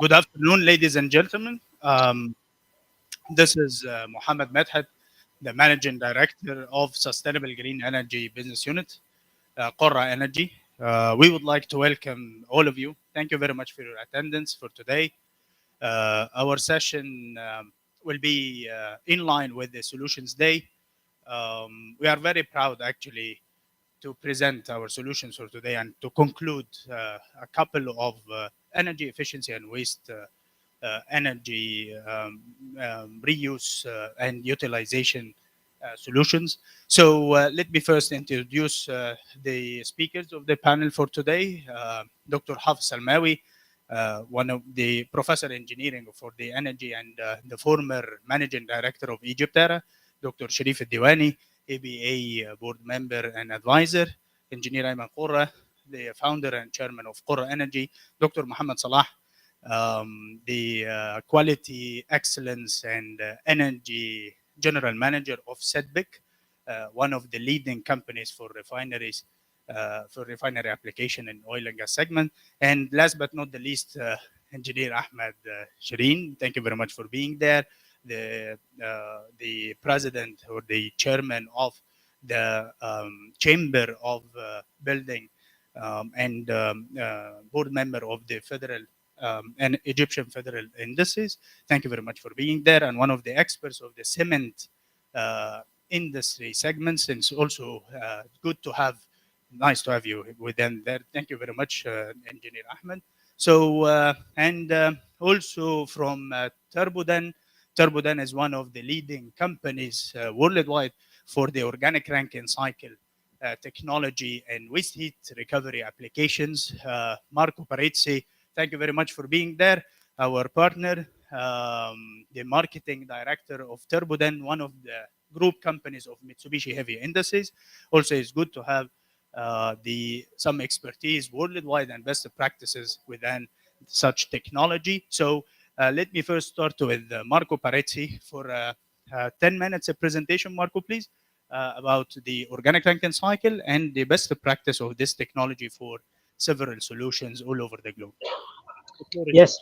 Good afternoon, ladies and gentlemen. This is Mohammed Medhat, the Managing Director of Sustainable Green Energy Business Unit, Korra Energy. We would like to welcome all of you. Thank you very much for your attendance for today. Our session will be in line with the Solutions Day. We are very proud, actually, to present our solutions for today and to conclude a couple of energy efficiency and waste energy reuse and utilization solutions. So let me first introduce the speakers of the panel for today. Dr. Hafiz Almawi, one of the professor engineering for the energy and the former managing director of Egyptera. Dr. Sharif Diwani, ABA board member and advisor. Engineer Ayman Korra, the founder and chairman of Korra Energy. Dr. Muhammad Salah, the quality excellence and energy general manager of SEDBIC, one of the leading companies for refineries, for refinery application in oil and gas segment. And last but not the least, Engineer Ahmed Shireen, thank you very much for being there. The president or the chairman of the Chamber of Building and board member of the Federal and Egyptian Federal Indices. Thank you very much for being there. And one of the experts of the cement industry segments. And it's also good to have, nice to have you within there. Thank you very much, Engineer Ahmed. So, and also from Turboden. Turboden is one of the leading companies worldwide for the organic Rankine cycle technology and waste heat recovery applications. Marco Parezzi, thank you very much for being there. Our partner, the marketing director of Turboden, one of the group companies of Mitsubishi Heavy Industries. Also, it's good to have some expertise worldwide and best practices within such technology. So let me first start with Marco Parezzi for 10 minutes of presentation. Marco, please, about the organic Rankine cycle and the best practice of this technology for several solutions all over the globe. Yes,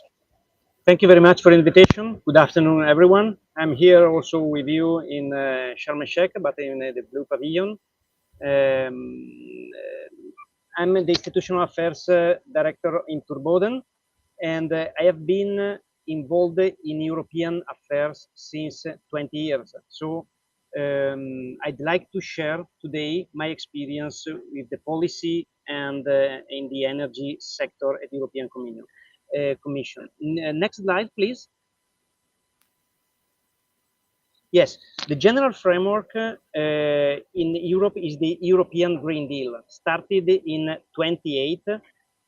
thank you very much for the invitation. Good afternoon, everyone. I'm here also with you in Sharm el-Sheikh, but in the Blue Pavilion. I'm the Institutional Affairs Director in Turboden, and I have been involved in European affairs since 20 years. So I'd like to share today my experience with the policy and in the energy sector at the European Commission. Next slide, please. Yes, the general framework in Europe is the European Green Deal, started in 28.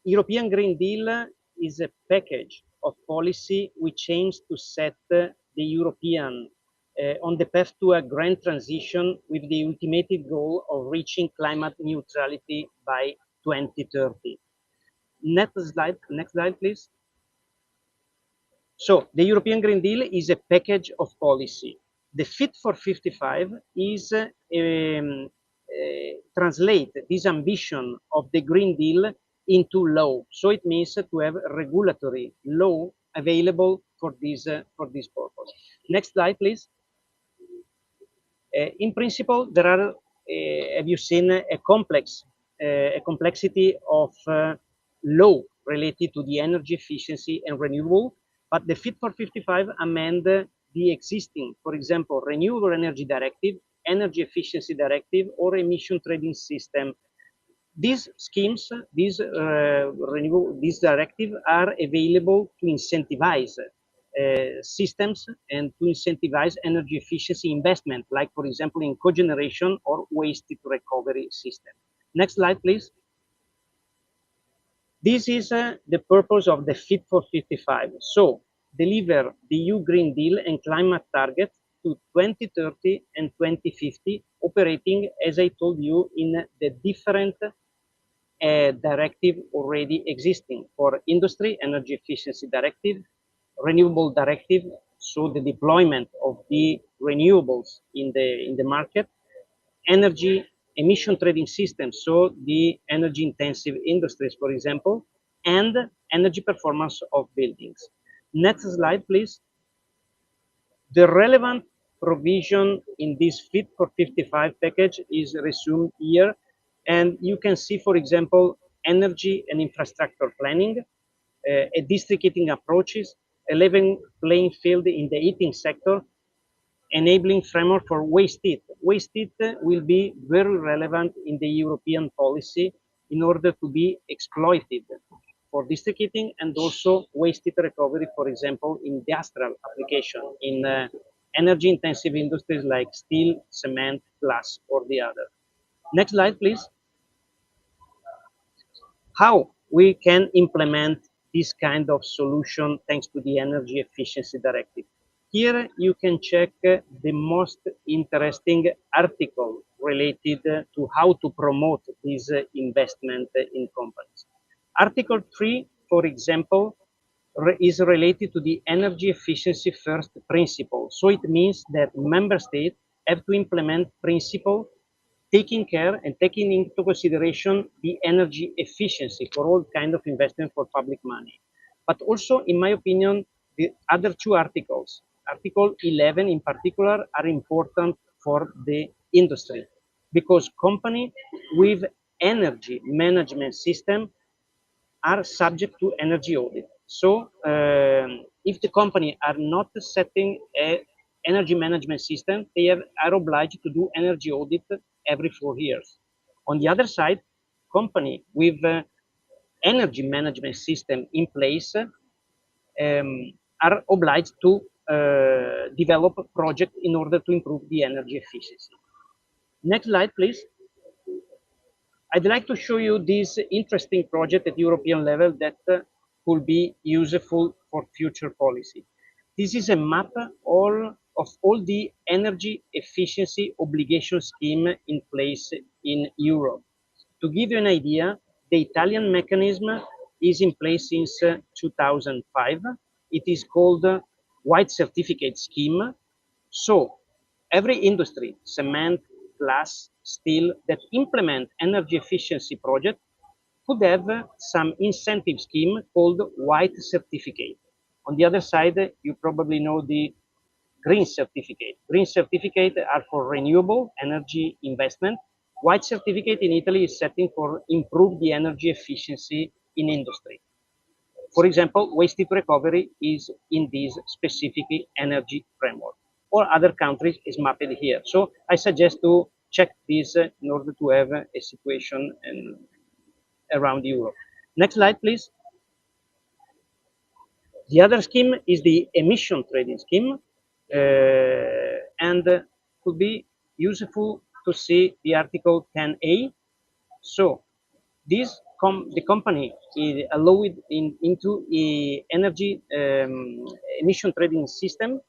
European Green Deal is a package of policy which aims to set the European on the path to a green transition with the ultimate goal of reaching climate neutrality by 2030. Next slide, please. So the European Green Deal is a package of policy. The Fit for 55 is translate this ambition of the Green Deal into law. So it means to have regulatory law available for this purpose. Next slide, please. In principle, there are, have you seen a complexity of law related to the energy efficiency and renewable, but the Fit for 55 amend the existing, for example, Renewable Energy Directive, Energy Efficiency Directive, or Emission Trading System. These schemes, these directives are available to incentivize systems and to incentivize energy efficiency investment, like, for example, in cogeneration or waste recovery system. Next slide, please. This is the purpose of the Fit for 55. So, deliver the EU Green Deal and climate targets to 2030 and 2050, operating, as I told you, in the different directive already existing for industry, energy efficiency directive, renewable directive, so the deployment of the renewables in the market, energy emission trading systems, so the energy intensive industries, for example, and energy performance of buildings. Next slide, please. The relevant provision in this Fit for 55 package is resumed here, and you can see, for example, energy and infrastructure planning, a district heating approaches, a level playing field in the heating sector, enabling framework for waste heat. Waste heat will be very relevant in the European policy in order to be exploited for district heating and also waste heat recovery, for example, in industrial application, in energy intensive industries like steel, cement, glass, or the other. Next slide, please. How we can implement this kind of solution thanks to the Energy Efficiency Directive. Here you can check the most interesting article related to how to promote this investment in companies. Article 3, for example, is related to the energy efficiency first principle. So it means that member states have to implement principle taking care and taking into consideration the energy efficiency for all kind of investment for public money. But also, in my opinion, the other two articles, Article 11 in particular, are important for the industry because company with energy management system are subject to energy audit. So if the company are not setting a energy management system, they are obliged to do energy audit every 4 years. On the other side, company with energy management system in place are obliged to develop a project in order to improve the energy efficiency. Next slide, please. I'd like to show you this interesting project at European level that could be useful for future policy. This is a map of all the energy efficiency obligation scheme in place in Europe. To give you an idea, the Italian mechanism is in place since 2005. It is called White Certificate Scheme. So every industry, cement, glass, steel, that implement energy efficiency project could have some incentive scheme called white certificate. On the other side, you probably know the green certificate. Green certificate are for renewable energy investment. White certificate in Italy is setting for improve the energy efficiency in industry. For example, waste heat recovery is in this specific energy framework, or other countries is mapped here. So I suggest to check this in order to have a situation around Europe. Next slide, please. The other scheme is the emission trading scheme, and could be useful to see the article 10A. So the company is allowed into a energy emission trading system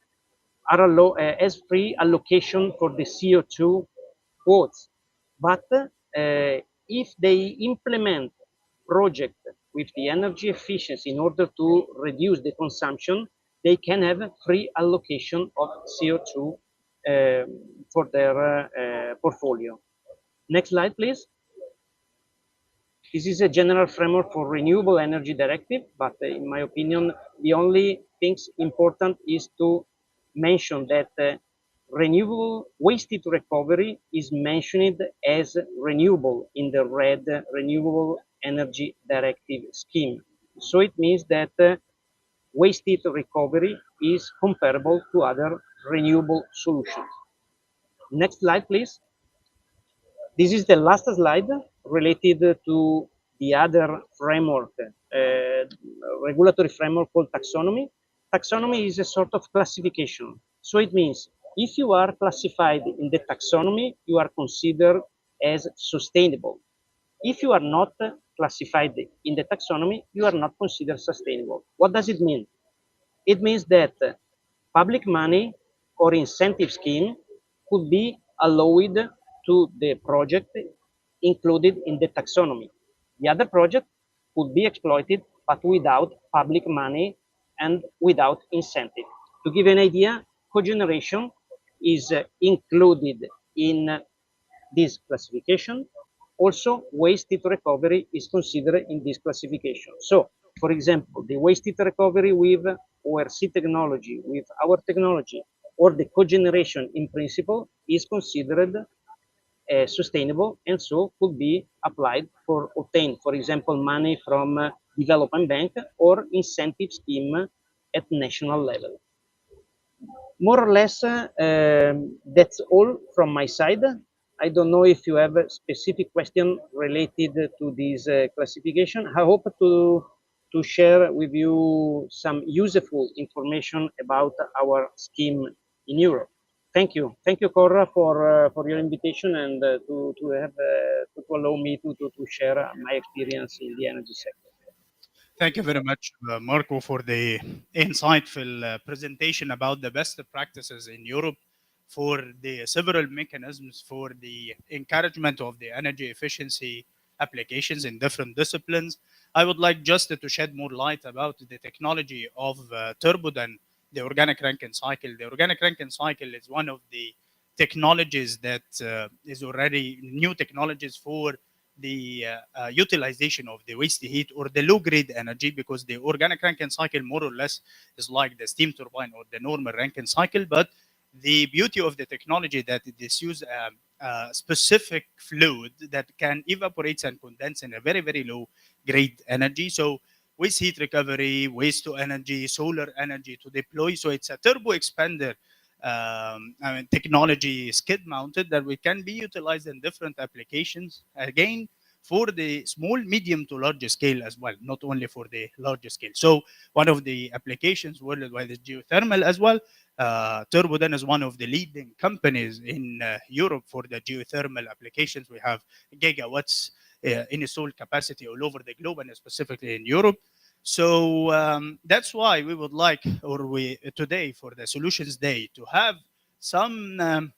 are as free allocation for the CO2 quotes. But if they implement project with the energy efficiency in order to reduce the consumption, they can have free allocation of CO2 for their portfolio. Next slide, please. This is a general framework for renewable energy directive, but in my opinion, the only things important is to mention that renewable waste heat recovery is mentioned as renewable in the red renewable energy directive scheme. So it means that waste heat recovery is comparable to other renewable solutions. Next slide, please. This is the last slide related to the other framework, regulatory framework called taxonomy. Taxonomy is a sort of classification. So it means if you are classified in the taxonomy, you are considered as sustainable. If you are not classified in the taxonomy, you are not considered sustainable. What does it mean? It means that public money or incentive scheme could be allowed to the project included in the taxonomy. The other project could be exploited, but without public money and without incentive. To give you an idea, cogeneration is included in this classification. Also, waste heat recovery is considered in this classification. So, for example, the waste heat recovery with ORC technology with our technology or the cogeneration in principle is considered sustainable and so could be applied for obtain, for example, money from development bank or incentive scheme at national level. More or less, that's all from my side. I don't know if you have a specific question related to this classification. I hope to share with you some useful information about our scheme in Europe. Thank you. Thank you, Korra, for your invitation and to allow me to share my experience in the energy sector. Thank you very much, Marco, for the insightful presentation about the best practices in Europe for the several mechanisms for the encouragement of the energy efficiency applications in different disciplines. I would like just to shed more light about the technology of turboden, the organic Rankine cycle. The organic Rankine cycle is one of the technologies that is already new technologies for the utilization of the waste heat or the low grade energy, because the organic Rankine cycle more or less is like the steam turbine or the normal Rankine cycle. But the beauty of the technology that it is use a specific fluid that can evaporate and condense in a very very low grade energy. So waste heat recovery, waste to energy, solar energy to deploy. So it's a turbo expander technology skid mounted that we can be utilized in different applications, again for the small medium to large scale as well, not only for the large scale. So one of the applications worldwide is geothermal as well. Turboden is one of the leading companies in Europe for the geothermal applications. We have gigawatts in installed capacity all over the globe and specifically in Europe. So that's why we would like, or we today for the Solutions Day, to have some,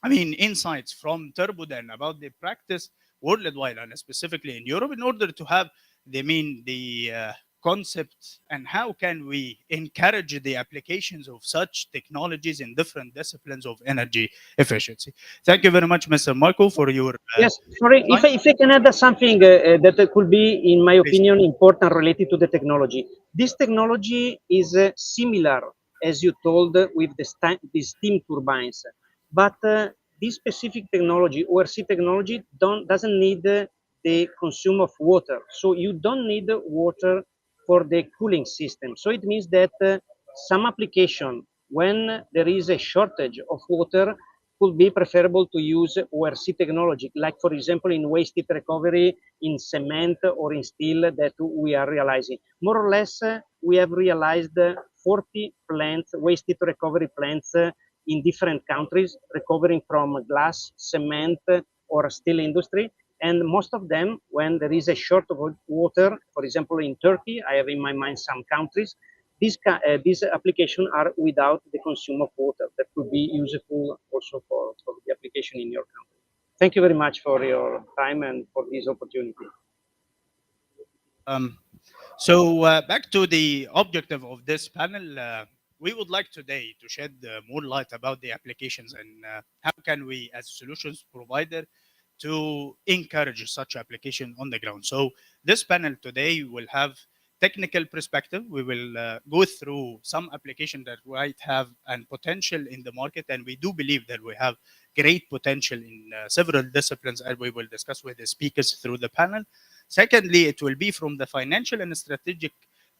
insights from Turboden about the practice worldwide and specifically in Europe, in order to have the concept and how can we encourage the applications of such technologies in different disciplines of energy efficiency. Thank you very much, Mr. Marco, for your Yes, sorry, time. if I can add something that could be, in my Please. opinion, important related to the technology. This technology is similar, as you told, with the steam turbines, but this specific technology, ORC technology, doesn't need the consume of water. So you don't need water for the cooling system. So it means that some application, when there is a shortage of water, could be preferable to use ORC technology, like for example in waste heat recovery, in cement or in steel that we are realizing. More or less, we have realized 40 plants, waste heat recovery plants in different countries, recovering from glass, cement, or steel industry. And most of them, when there is a short of water, for example, in Turkey, I have in my mind some countries, these applications are without the consume of water that could be useful also for the application in your country. Thank you very much for your time and for this opportunity. Um, so back to the objective of this panel, we would like today to shed more light about the applications and how can we, as a solutions provider, to encourage such application on the ground. So this panel today will have technical perspective. We will go through some application that might have an potential in the market, and we do believe that we have great potential in several disciplines, and we will discuss with the speakers through the panel. Secondly, it will be from the financial and strategic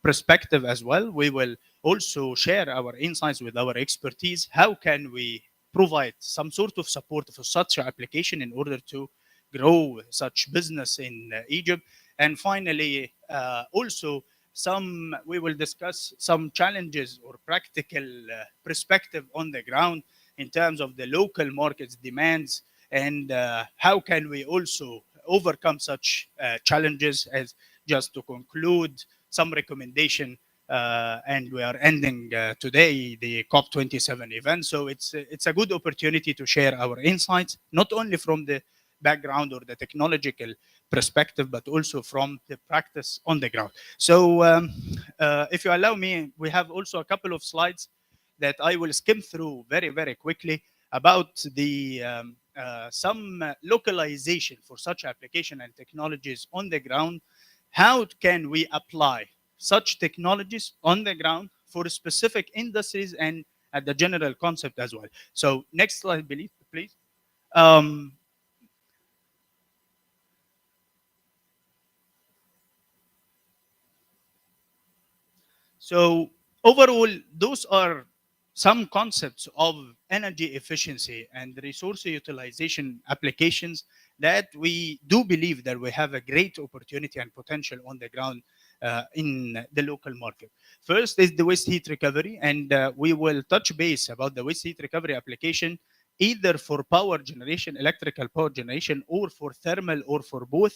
perspective as well. We will also share our insights with our expertise. How can we provide some sort of support for such application in order to grow such business in Egypt? And finally, also some we will discuss some challenges or practical perspective on the ground in terms of the local markets demands, and how can we also overcome such challenges. As just to conclude, some recommendation, and we are ending today the COP27 event. So it's a good opportunity to share our insights, not only from the background or the technological perspective, but also from the practice on the ground. So if you allow me, we have also a couple of slides that I will skim through very, very quickly about the some localization for such application and technologies on the ground. How can we apply such technologies on the ground for specific industries and at the general concept as well. So next slide, please. Um, So overall, those are some concepts of energy efficiency and resource utilization applications that we do believe that we have a great opportunity and potential on the ground in the local market. First is the waste heat recovery, and we will touch base about the waste heat recovery application either for power generation, electrical power generation, or for thermal, or for both.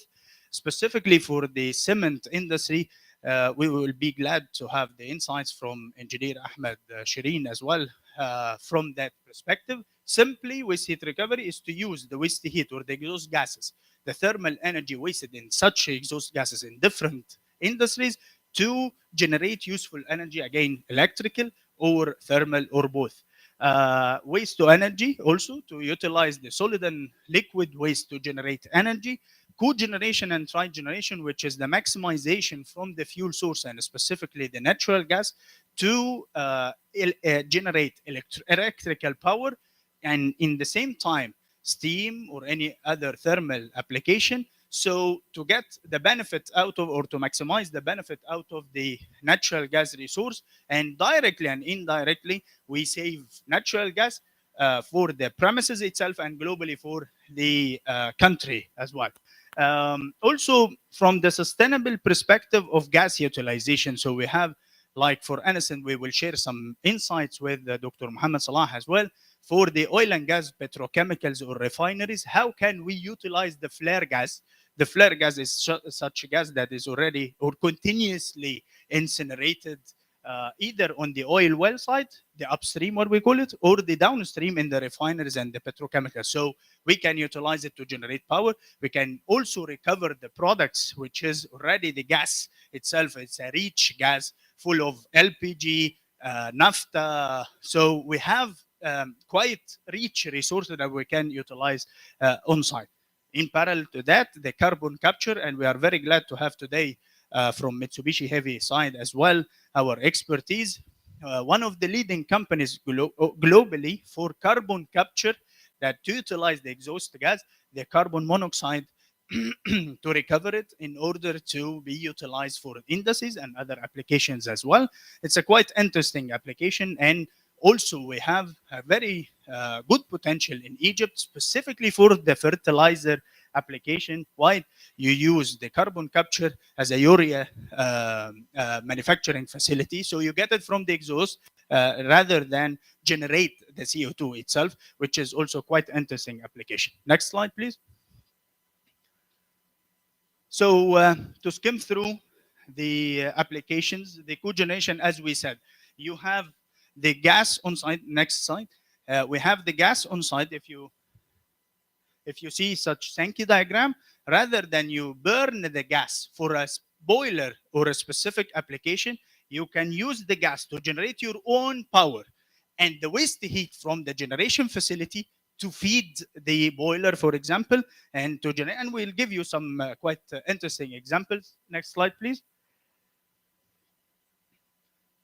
Specifically for the cement industry, we will be glad to have the insights from engineer Ahmed Shireen as well from that perspective. Simply, waste heat recovery is to use the waste heat or the exhaust gases, the thermal energy wasted in such exhaust gases in different industries to generate useful energy, again, electrical or thermal or both. Waste to energy also to utilize the solid and liquid waste to generate energy, cogeneration and trigeneration, which is the maximization from the fuel source and specifically the natural gas to generate electrical power, and in the same time steam or any other thermal application. So to get the benefit out of, or to maximize the benefit out of the natural gas resource, and directly and indirectly we save natural gas for the premises itself and globally for the country as well. Also, from the sustainable perspective of gas utilization, so we have, like for instance, we will share some insights with Dr. Muhammad Salah as well. For the oil and gas petrochemicals or refineries, how can we utilize the flare gas? The flare gas is such a gas that is already or continuously incinerated either on the oil well side, the upstream, what we call it, or the downstream in the refineries and the petrochemicals. So we can utilize it to generate power. We can also recover the products, which is already the gas itself. It's a rich gas full of LPG, naphtha. So we have quite rich resources that we can utilize on site. In parallel to that, the carbon capture, and we are very glad to have today from Mitsubishi Heavy side as well our expertise. One of the leading companies globally for carbon capture that to utilize the exhaust gas, the carbon monoxide, to recover it in order to be utilized for industries and other applications as well. It's a quite interesting application, and also we have a very good potential in Egypt specifically for the fertilizer application. Why? You use the carbon capture as a urea manufacturing facility, so you get it from the exhaust rather than generate the CO2 itself, which is also quite interesting application. Next slide, please. So to skim through the applications, the cogeneration, as we said, you have the gas on site. Next slide. We have the gas on site. If you see such Sankey diagram, rather than you burn the gas for a boiler or a specific application, you can use the gas to generate your own power and the waste heat from the generation facility to feed the boiler, for example, and to generate. And we'll give you some quite interesting examples. Next slide, please.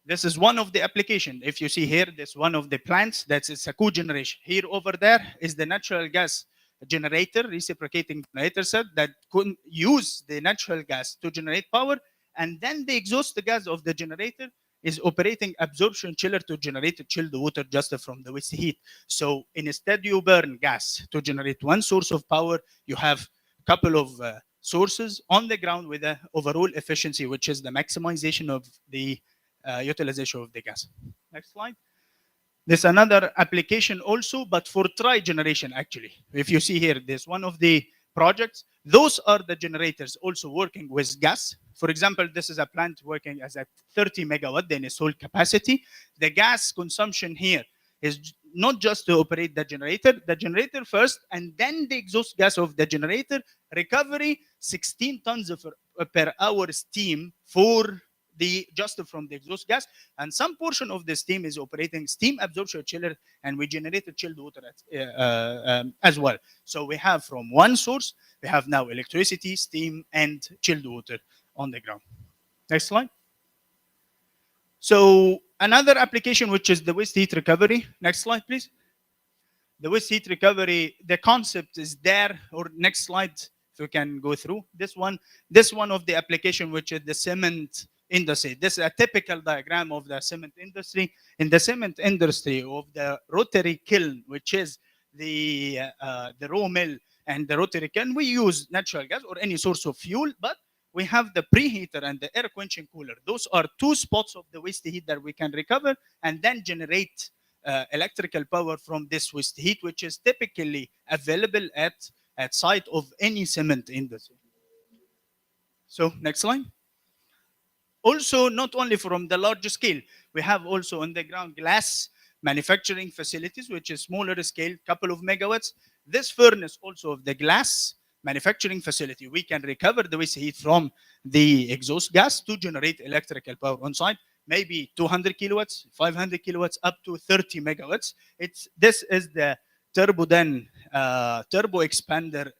This is one of the application. If you see here, this one of the plants, that's it's a cogeneration. Here over there is the natural gas generator, reciprocating generator set that could use the natural gas to generate power, and then the exhaust gas of the generator is operating absorption chiller to generate chilled water just from the waste heat. So instead you burn gas to generate one source of power, you have a couple of sources on the ground with the overall efficiency, which is the maximization of the utilization of the gas. Next slide. There's another application also, but for tri-generation actually. If you see here, there's one of the projects. Those are the generators also working with gas. For example, this is a plant working as a 30 megawatt, the installed capacity. The gas consumption here is not just to operate the generator first, and then the exhaust gas of the generator, recovery 16 tons of per hour steam for the just from the exhaust gas, and some portion of the steam is operating steam absorption chiller, and we generated chilled water as well. So we have from one source, we have now electricity, steam, and chilled water on the ground. Next slide. So Another application, which is the waste heat recovery. Next slide, please. The waste heat recovery, the concept is there. Or next slide, if we can go through this one of the application, which is the cement industry. This is a typical diagram of the cement industry. In the cement industry of the rotary kiln, which is the raw mill, and the rotary kiln, we use natural gas or any source of fuel, but we have the preheater and the air quenching cooler. Those are two spots of the waste heat that we can recover and then generate electrical power from this waste heat, which is typically available at site of any cement industry. So next slide. Also, not only from the large scale, we have also on the ground glass manufacturing facilities, which is smaller scale, couple of megawatts. This furnace also of the glass manufacturing facility, we can recover the waste heat from the exhaust gas to generate electrical power on site, maybe 200 kilowatts, 500 kilowatts, up to 30 megawatts. This is the turbo expander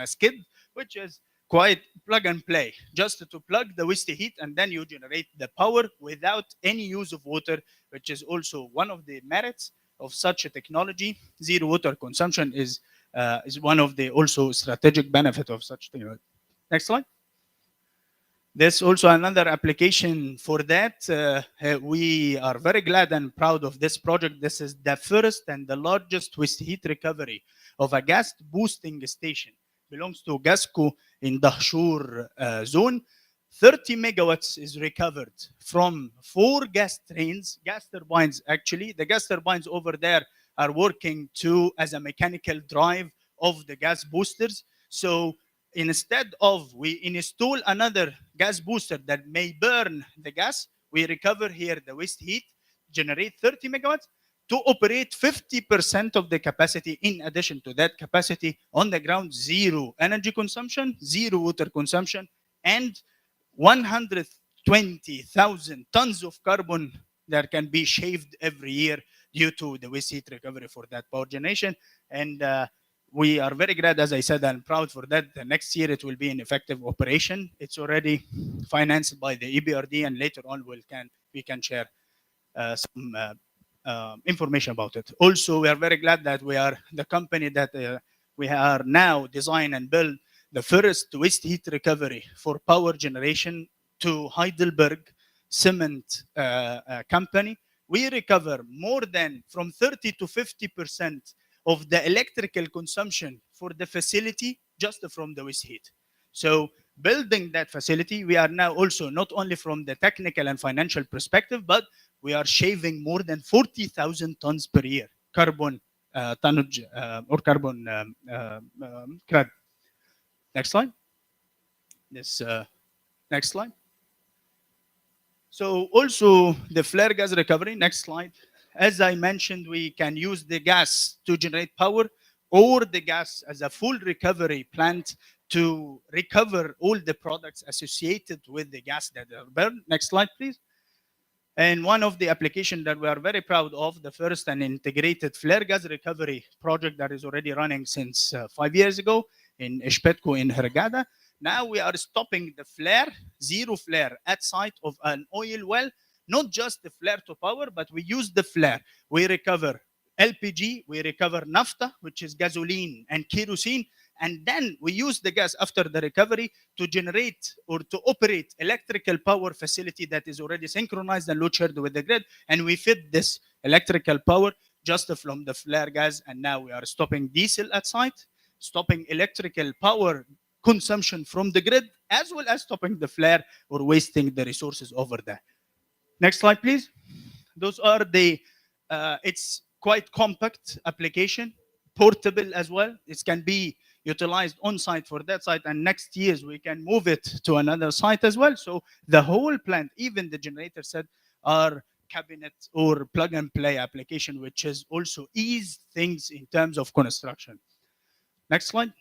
skid, which is quite plug and play, just to plug the waste heat and then you generate the power without any use of water, which is also one of the merits of such a technology. Zero water consumption is one of the also strategic benefit of such technology. Next slide. There's also another application for that. We are very glad and proud of this project. This is the first and the largest waste heat recovery of a gas boosting station. Belongs to Gasco in Dahshur zone. 30 megawatts is recovered from 4 gas trains, gas turbines actually. The gas turbines over there are working as a mechanical drive of the gas boosters. So instead of we install another gas booster that may burn the gas, we recover here the waste heat, generate 30 megawatts to operate 50% of the capacity. In addition to that capacity on the ground, zero energy consumption, zero water consumption, and 120,000 tons of carbon that can be shaved every year due to the waste heat recovery for that power generation. And we are very glad, as I said, and proud for that. The next year it will be in effective operation. It's already financed by the EBRD, and later on we can share some information about it. Also, we are very glad that we are the company that we are now design and build the first waste heat recovery for power generation to Heidelberg cement company. We recover more than from 30 to 50% of the electrical consumption for the facility just from the waste heat. So building that facility, we are now also not only from the technical and financial perspective, but we are shaving more than 40,000 tons per year carbon tonnage or carbon credit. Next slide. This next slide. So also the flare gas recovery. Next slide. As I mentioned, we can use the gas to generate power or the gas as a full recovery plant to recover all the products associated with the gas that are burned. Next slide, please. And one of the applications that we are very proud of, the first and integrated flare gas recovery project that is already running since 5 years ago in Eshpetko in Hurghada. Now we are stopping the flare, zero flare at site of an oil well, not just the flare to power, but we use the flare. We recover LPG, we recover naphtha, which is gasoline and kerosene, and then we use the gas after the recovery to generate or to operate electrical power facility that is already synchronized and load shared with the grid, and we feed this electrical power just from the flare gas. And now we are stopping diesel at site, stopping electrical power consumption from the grid, as well as stopping the flare or wasting the resources over there. Next slide, please. Those are the it's quite compact application, portable as well. It can be utilized on site for that site, and next years we can move it to another site as well. So the whole plant, even the generator set, are cabinet or plug and play application, which is also ease things in terms of construction. Next slide.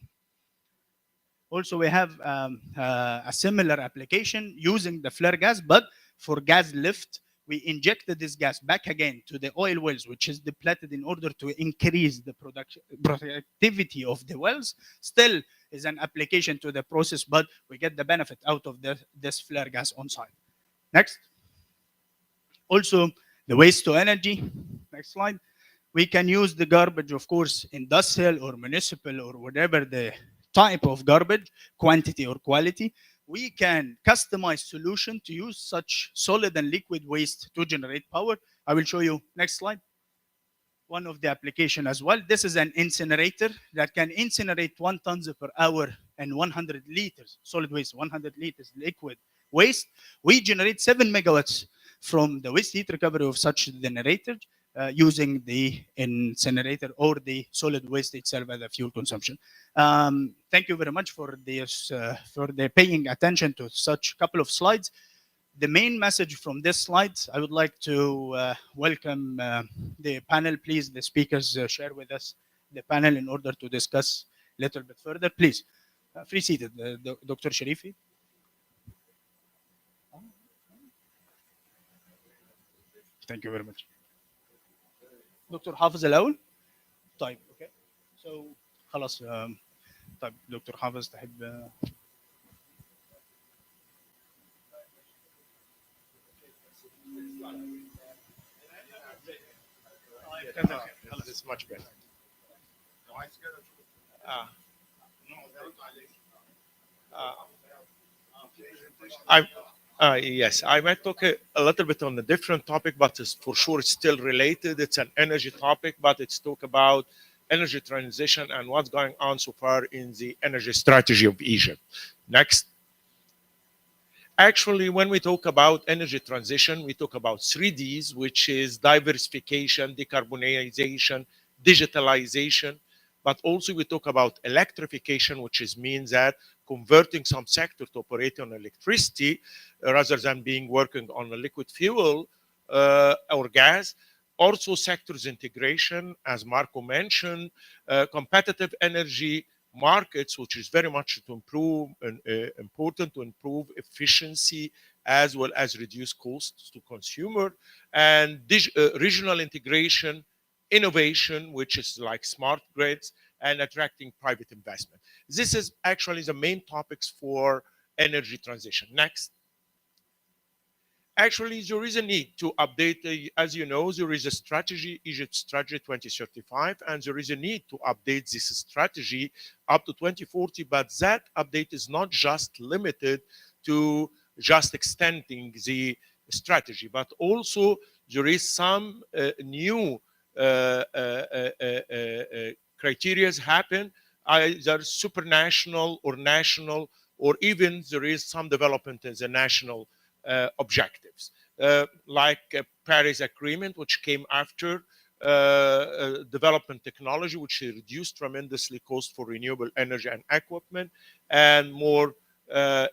Also, we have a similar application using the flare gas, but for gas lift, we injected this gas back again to the oil wells, which is depleted in order to increase the productivity of the wells. Still is an application to the process, but we get the benefit out of this flare gas on site. Next. Also, the waste to energy. Next slide. We can use the garbage, of course, industrial or municipal or whatever the type of garbage, quantity or quality. We can customize solution to use such solid and liquid waste to generate power. I will show you next slide one of the application as well. This is an incinerator that can incinerate 1 tons per hour and 100 liters solid waste, 100 liters liquid waste. We generate 7 megawatts from the waste heat recovery of such generator using the incinerator or the solid waste itself as a fuel consumption. Thank you very much for this for the paying attention to such couple of slides. The main message from this slide, I would like to welcome the panel. Please, the speakers share with us the panel in order to discuss a little bit further. Please, free seated, Dr. Sharifi. Thank you very much. دكتور حافظ الأول. طيب اوكي. So خلاص طيب دكتور حافظ تحب This is much better. Uh, uh, I, yes, I might talk a little bit on a different topic, but it's for sure it's still related. It's an energy topic, but it's talk about energy transition and what's going on so far in the energy strategy of Egypt. Next. Actually, when we talk about energy transition, we talk about 3Ds, which is diversification, decarbonization, digitalization, but also we talk about electrification, which is means that converting some sector to operate on electricity rather than being working on a liquid fuel or gas. Also sectors integration, as Marco mentioned, competitive energy markets, which is very much to improve and important to improve efficiency as well as reduce costs to consumer, and regional integration, innovation, which is like smart grids, and attracting private investment. This is actually the main topics for energy transition. Next. Actually, there is a need to update, as you know, there is a strategy, Egypt Strategy 2035, and there is a need to update this strategy up to 2040, but that update is not just limited to just extending the strategy, but also there is some new criteria happen, either supranational or national, or even there is some development in the national objectives, like Paris Agreement, which came after development technology, which reduced tremendously cost for renewable energy and equipment, and more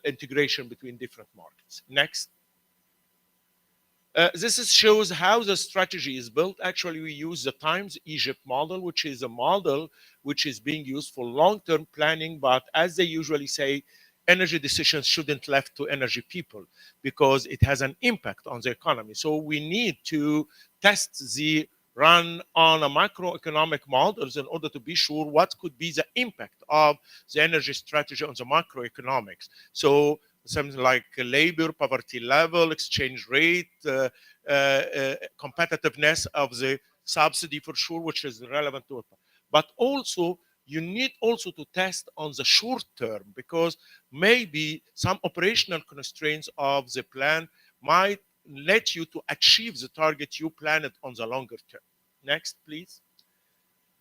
integration between different markets. Next. Shows how the strategy is built. Actually, we use the Times Egypt model, which is a model which is being used for long-term planning, but as they usually say, energy decisions shouldn't left to energy people because it has an impact on the economy. So we need to test the run on a macroeconomic models in order to be sure what could be the impact of the energy strategy on the macroeconomics. So something like labor, poverty level, exchange rate, competitiveness of the subsidy for sure, which is relevant to it. But also, you need also to test on the short term because maybe some operational constraints of the plan might let you to achieve the target you planned on the longer term. Next, please.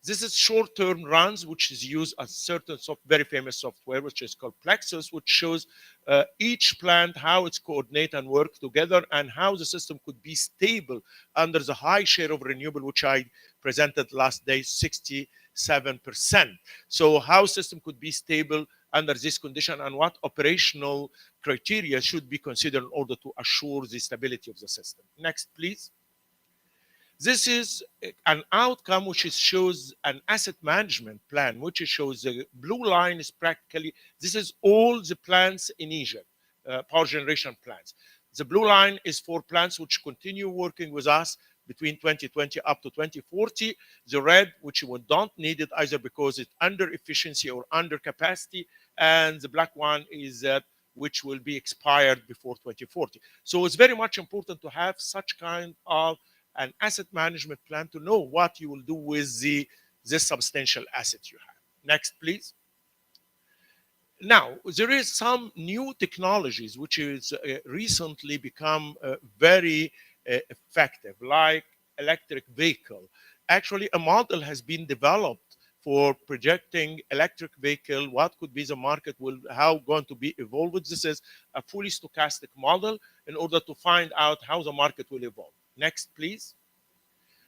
This is short-term runs, which is used a certain very famous software, which is called Plexus, which shows each plant, how it's coordinate and work together, and how the system could be stable under the high share of renewable, which I presented last day, 67%. So how system could be stable under this condition, and what operational criteria should be considered in order to assure the stability of the system. Next, please. This is an outcome which shows an asset management plan, which shows the blue line is practically, this is all the plants in Egypt, power generation plants. The blue line is for plants which continue working with us between 2020 up to 2040. The red, which we don't need it either because it's under efficiency or under capacity. And the black one is that which will be expired before 2040. So it's very much important to have such kind of an asset management plan to know what you will do with this substantial asset you have. Next, please. Now, there is some new technologies which is recently become very effective, like electric vehicle. Actually, a model has been developed for projecting electric vehicle, what could be the market, will how going to be evolved. This is a fully stochastic model in order to find out how the market will evolve. Next, please.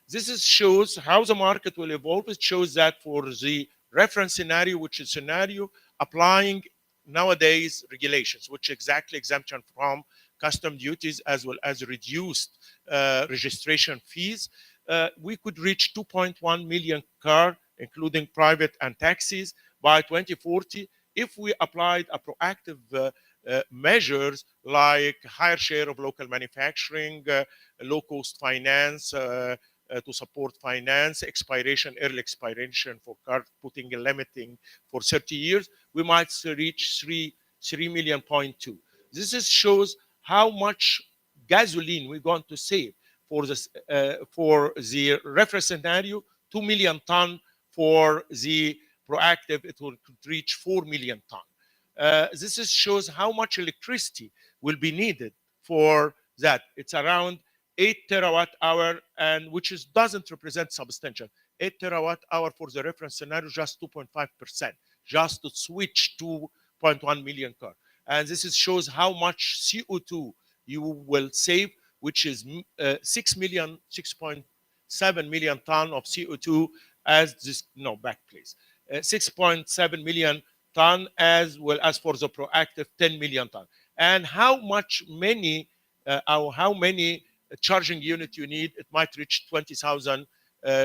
This is shows how the market will evolve. It shows that for the reference scenario, which is scenario applying nowadays regulations, which exactly exemption from custom duties as well as reduced registration fees, we could reach 2.1 million car, including private and taxis, by 2040 if we applied a proactive measures like higher share of local manufacturing, low cost finance, to support finance, expiration, early expiration for cars, putting a limiting for 30 years, we might reach 3 million point two. This is shows how much gasoline we're going to save for the reference scenario, 2 million ton. For the proactive, it will reach 4 million ton. This is shows how much electricity will be needed for that. It's around 8 terawatt hour, and which is doesn't represent substantial. 8 terawatt hour for the reference scenario, just 2.5%, just to switch to 0.1 million car. And this is shows how much CO2 you will save, which is 6.7 million ton of CO2 as this, no, back please. 6.7 million ton, as well as for the proactive 10 million ton. And how much many, how many charging unit you need, it might reach 20,000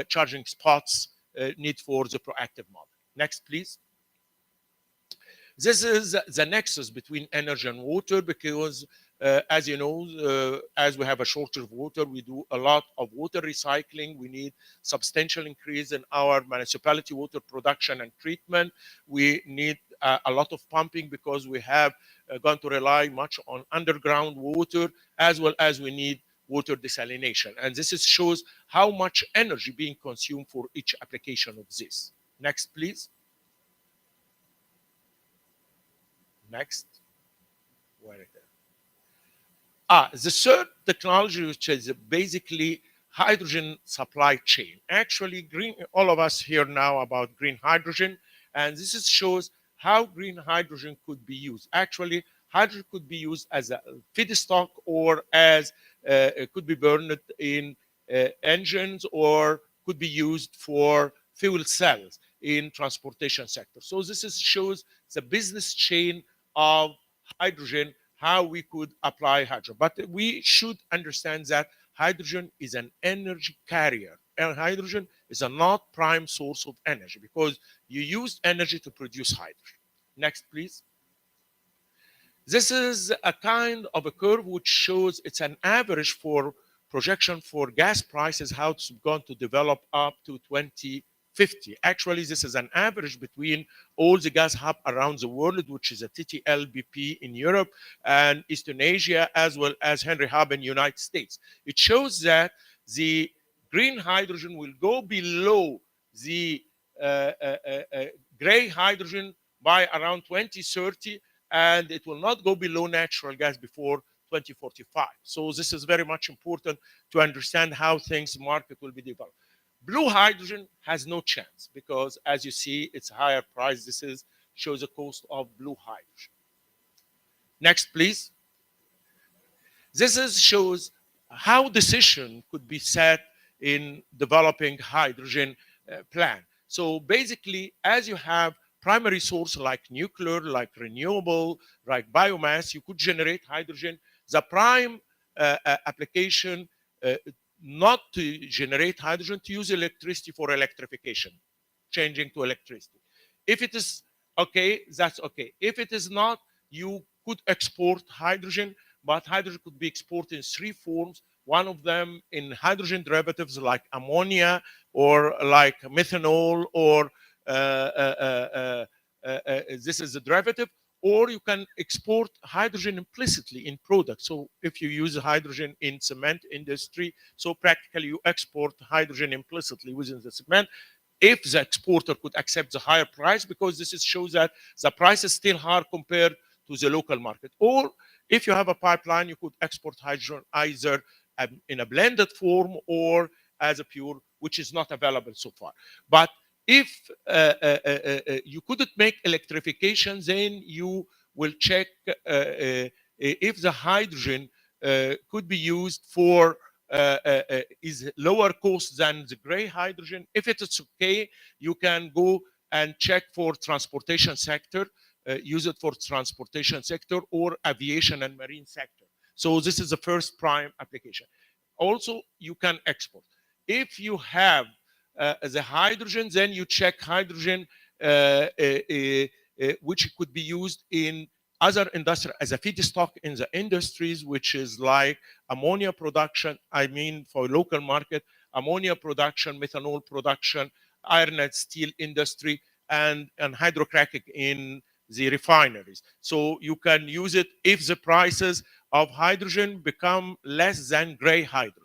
charging spots need for the proactive model. Next, please. This is the nexus between energy and water, because as you know, as we have a shortage of water, we do a lot of water recycling. We need substantial increase in our municipality water production and treatment. We need a lot of pumping because we have going to rely much on underground water, as well as we need water desalination. And this is, shows how much energy being consumed for each application of this. Next, please. Next. Where it is? The third technology, which is basically hydrogen supply chain. Actually, green, all of us hear now about green hydrogen, and this is, shows how green hydrogen could be used. Actually, hydrogen could be used as a feedstock, or as it could be burned in engines, or could be used for fuel cells in transportation sector. So this is, shows the business chain of hydrogen, how we could apply hydrogen. But we should understand that hydrogen is an energy carrier, and hydrogen is a not prime source of energy, because you use energy to produce hydrogen. Next, please. This is a kind of a curve which shows it's an average for projection for gas prices, how it's going to develop up to 2050. Actually, this is an average between all the gas hub around the world, which is a TTL-BP in Europe and Eastern Asia, as well as Henry Hub in the United States. It shows that the green hydrogen will go below the gray hydrogen by around 2030, and it will not go below natural gas before 2045. So this is very much important to understand how things market will be developed. Blue hydrogen has no chance, because as you see, it's higher price. This is shows the cost of blue hydrogen. Next, please. This is shows how decision could be set in developing hydrogen plan. So basically, as you have primary source like nuclear, like renewable, like biomass, you could generate hydrogen. The prime application, not to generate hydrogen, to use electricity for electrification, changing to electricity. If it is okay, that's okay. If it is not, you could export hydrogen, but hydrogen could be exported in three forms. One of them in hydrogen derivatives like ammonia, or like methanol, or this is a derivative, or you can export hydrogen implicitly in products. So if you use hydrogen in cement industry, so practically you export hydrogen implicitly within the cement, if the exporter could accept the higher price, because this shows that the price is still higher compared to the local market. Or if you have a pipeline, you could export hydrogen either in a blended form or as a pure, which is not available so far. But if you couldn't make electrification, then you will check if the hydrogen could be used for is lower cost than the gray hydrogen. If it's okay, you can go and check for transportation sector, use it for transportation sector or aviation and marine sector. So this is the first prime application. Also, you can export. If you have the hydrogen, then you check hydrogen which could be used in other industry as a feedstock in the industries, which is like ammonia production. I mean, for local market, ammonia production, methanol production, iron and steel industry, and hydrocracking in the refineries. So you can use it if the prices of hydrogen become less than gray hydrogen.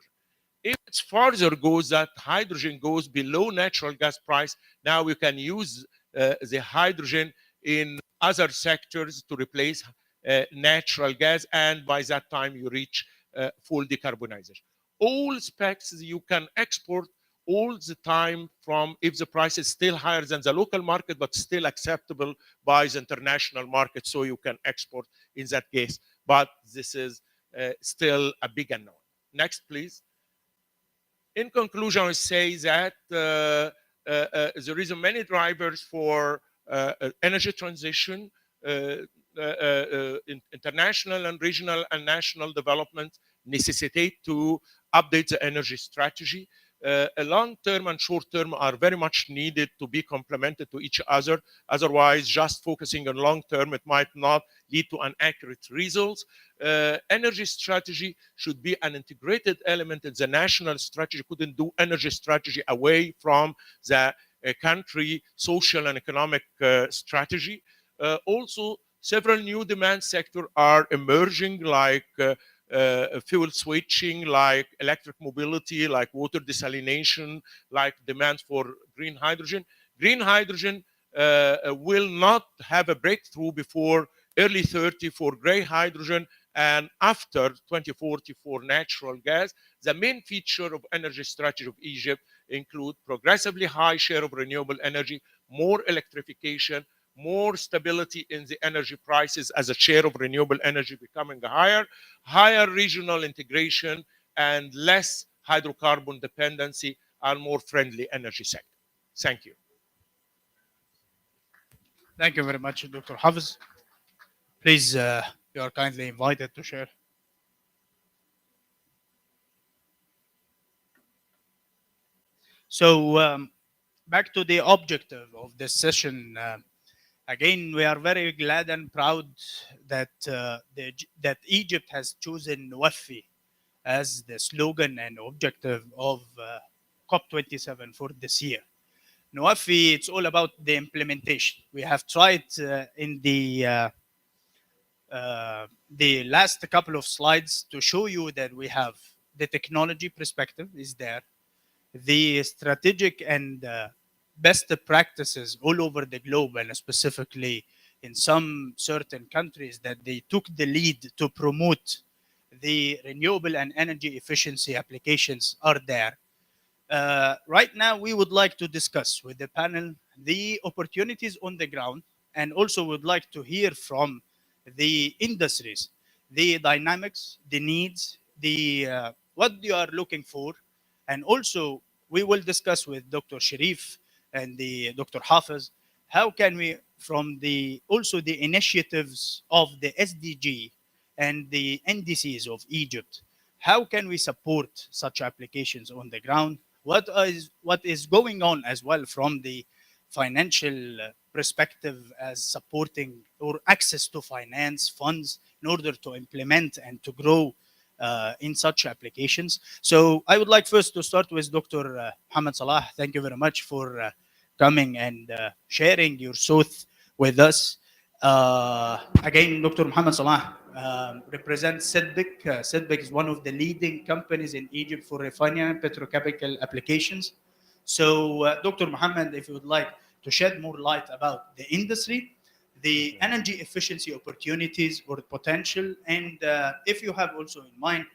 If it further goes that hydrogen goes below natural gas price, now we can use the hydrogen in other sectors to replace natural gas, and by that time you reach full decarbonization. All specs you can export all the time from if the price is still higher than the local market, but still acceptable by the international market, so you can export in that case. But this is still a big unknown. Next, please. In conclusion, I say that there is many drivers for energy transition, international and regional and national development necessitate to update the energy strategy. A long term and short term are very much needed to be complemented to each other. Otherwise, just focusing on long term, it might not lead to inaccurate results. Energy strategy should be an integrated element in the national strategy. Couldn't do energy strategy away from the country social and economic strategy. Also, several new demand sectors are emerging, like fuel switching, like electric mobility, like water desalination, like demand for green hydrogen. Green hydrogen will not have a breakthrough before early 30 for gray hydrogen, and after 2040 for natural gas. The main feature of energy strategy of Egypt include progressively high share of renewable energy, more electrification, more stability in the energy prices as a share of renewable energy becoming higher, higher regional integration, and less hydrocarbon dependency, and more friendly energy sector. Thank you. Thank you very much, Dr. Hafiz. Please, you are kindly invited to share. So, back to the objective of this session. Again, we are very glad and proud that that Egypt has chosen Wafi as the slogan and objective of COP27 for this year. Nawafi, it's all about the implementation. We have tried in the last couple of slides to show you that we have the technology perspective is there, the strategic and best practices all over the globe, and specifically in some certain countries that they took the lead to promote the renewable and energy efficiency applications are there. Right now, we would like to discuss with the panel the opportunities on the ground, and also would like to hear from the industries, the dynamics, the needs, the what you are looking for, and also we will discuss with Dr. Sharif and the Dr. Hafiz how can we, from the also the initiatives of the SDG and the NDCs of Egypt, how can we support such applications on the ground? What is going on as well from the financial perspective, as supporting or access to finance funds in order to implement and to grow in such applications. So I would like first to start with Dr. Mohammed Salah. Thank you very much for coming and sharing your thoughts with us. Again, Dr. Muhammad Salah represents SIDBIC. SIDBIC is one of the leading companies in Egypt for refining and petrochemical applications. So, Dr. Muhammad, if you would like to shed more light about the industry, the energy efficiency opportunities or potential, and if you have also in mind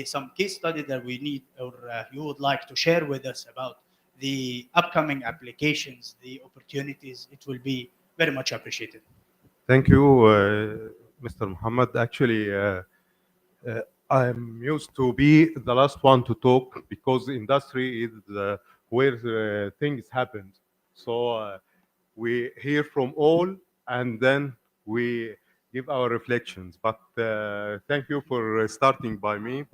some case study that we need or you would like to share with us about the upcoming applications, the opportunities, it will be very much appreciated. Thank you, Mr. Muhammad. Actually, I'm used to be the last one to talk because industry is where things happen. So we hear from all and then we give our reflections. But thank you for starting by me.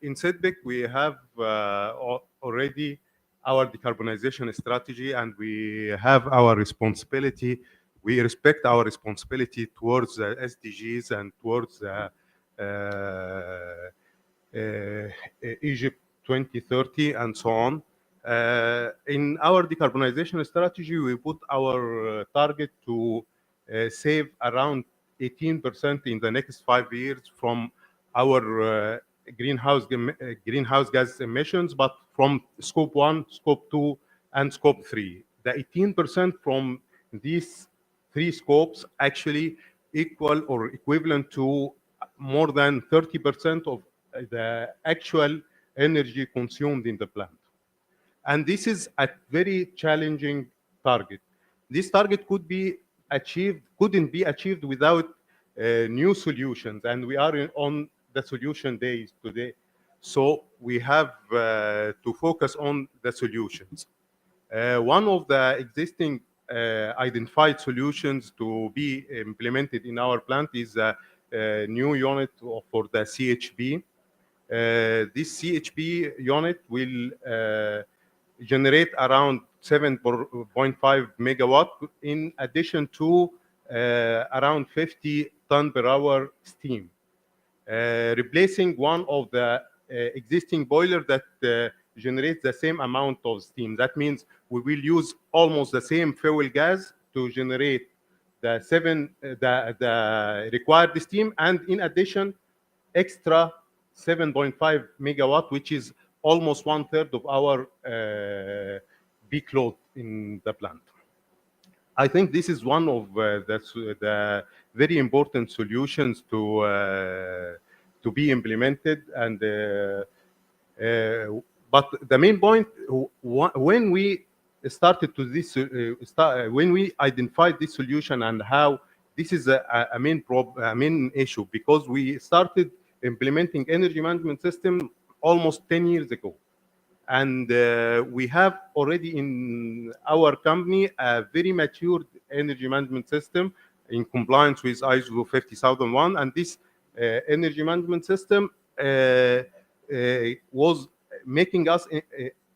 In SEDBIC, we have already our decarbonization strategy and we have our responsibility. We respect our responsibility towards the SDGs and towards Egypt 2030 and so on. In our decarbonization strategy, we put our target to save around 18% in the next 5 years from our greenhouse gas emissions, but from scope 1, scope 2, and scope 3. The 18% from these three scopes actually equal or equivalent to more than 30% of the actual energy consumed in the plant. And this is a very challenging target. This target couldn't be achieved without new solutions, and we are on the solution days today. So we have to focus on the solutions. One of the existing identified solutions to be implemented in our plant is a new unit for the CHP. This CHP unit will generate around 7.5 megawatt in addition to around 50 ton per hour steam, replacing one of the existing boiler that generates the same amount of steam. That means we will use almost the same fuel gas to generate the required steam, and in addition, extra 7.5 megawatt, which is almost one third of our peak load in the plant. I think this is one of the very important solutions to be implemented. And but the main point, when we started to this, when we identified this solution and how this is a main issue, because we started implementing energy management system almost 10 years ago. And we have already in our company a very mature energy management system in compliance with ISO 50001. And this energy management system was making us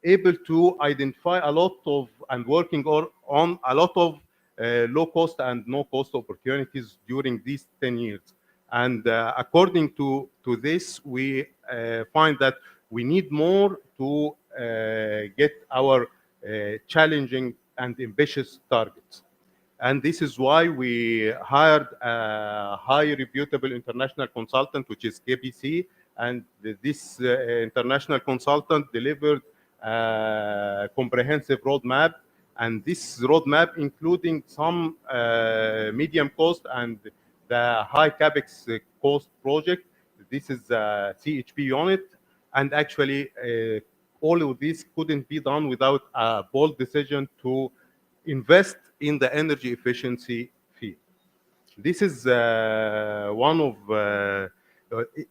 able to identify a lot of and working on a lot of low cost and no cost opportunities during these 10 years. And according to this, we find that we need more to get our challenging and ambitious targets. And this is why we hired a high reputable international consultant, which is KPC. And this international consultant delivered a comprehensive roadmap. And this roadmap, including some medium cost and the high capex cost project, this is a CHP unit. And actually, all of this couldn't be done without a bold decision to invest in the energy efficiency field. This is one of,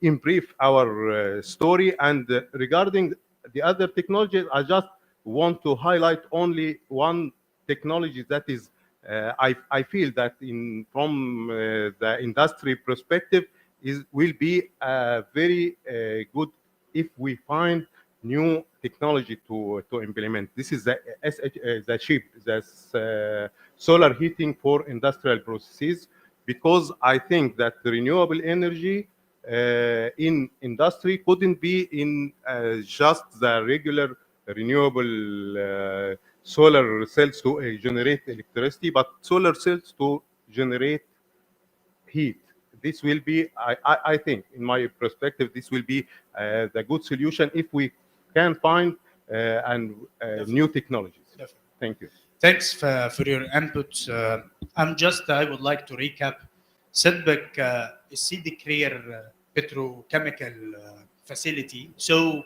in brief, our story. And regarding the other technologies, I just want to highlight only one technology that is, I feel that from the industry perspective, will be very good if we find new technology to implement. This is the SHIP, the solar heating for industrial processes, because I think that the renewable energy in industry couldn't be in just the regular renewable solar cells to generate electricity, but solar cells to generate heat. This will be, I think, in my perspective, this will be the good solution if we can find and new technologies. Definitely. Thank you. Thanks for your input. I would like to recap. Sedbek is the career petrochemical facility. So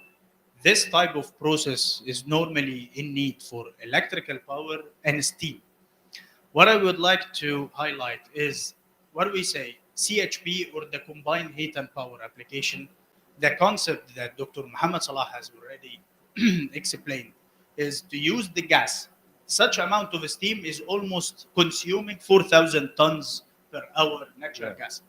this type of process is normally in need for electrical power and steam. What I would like to highlight is what we say CHP, or the combined heat and power application. The concept that Dr. Muhammad Salah has already explained is to use the gas. Such amount of steam is almost consuming 4,000 tons per hour natural Yeah. gas.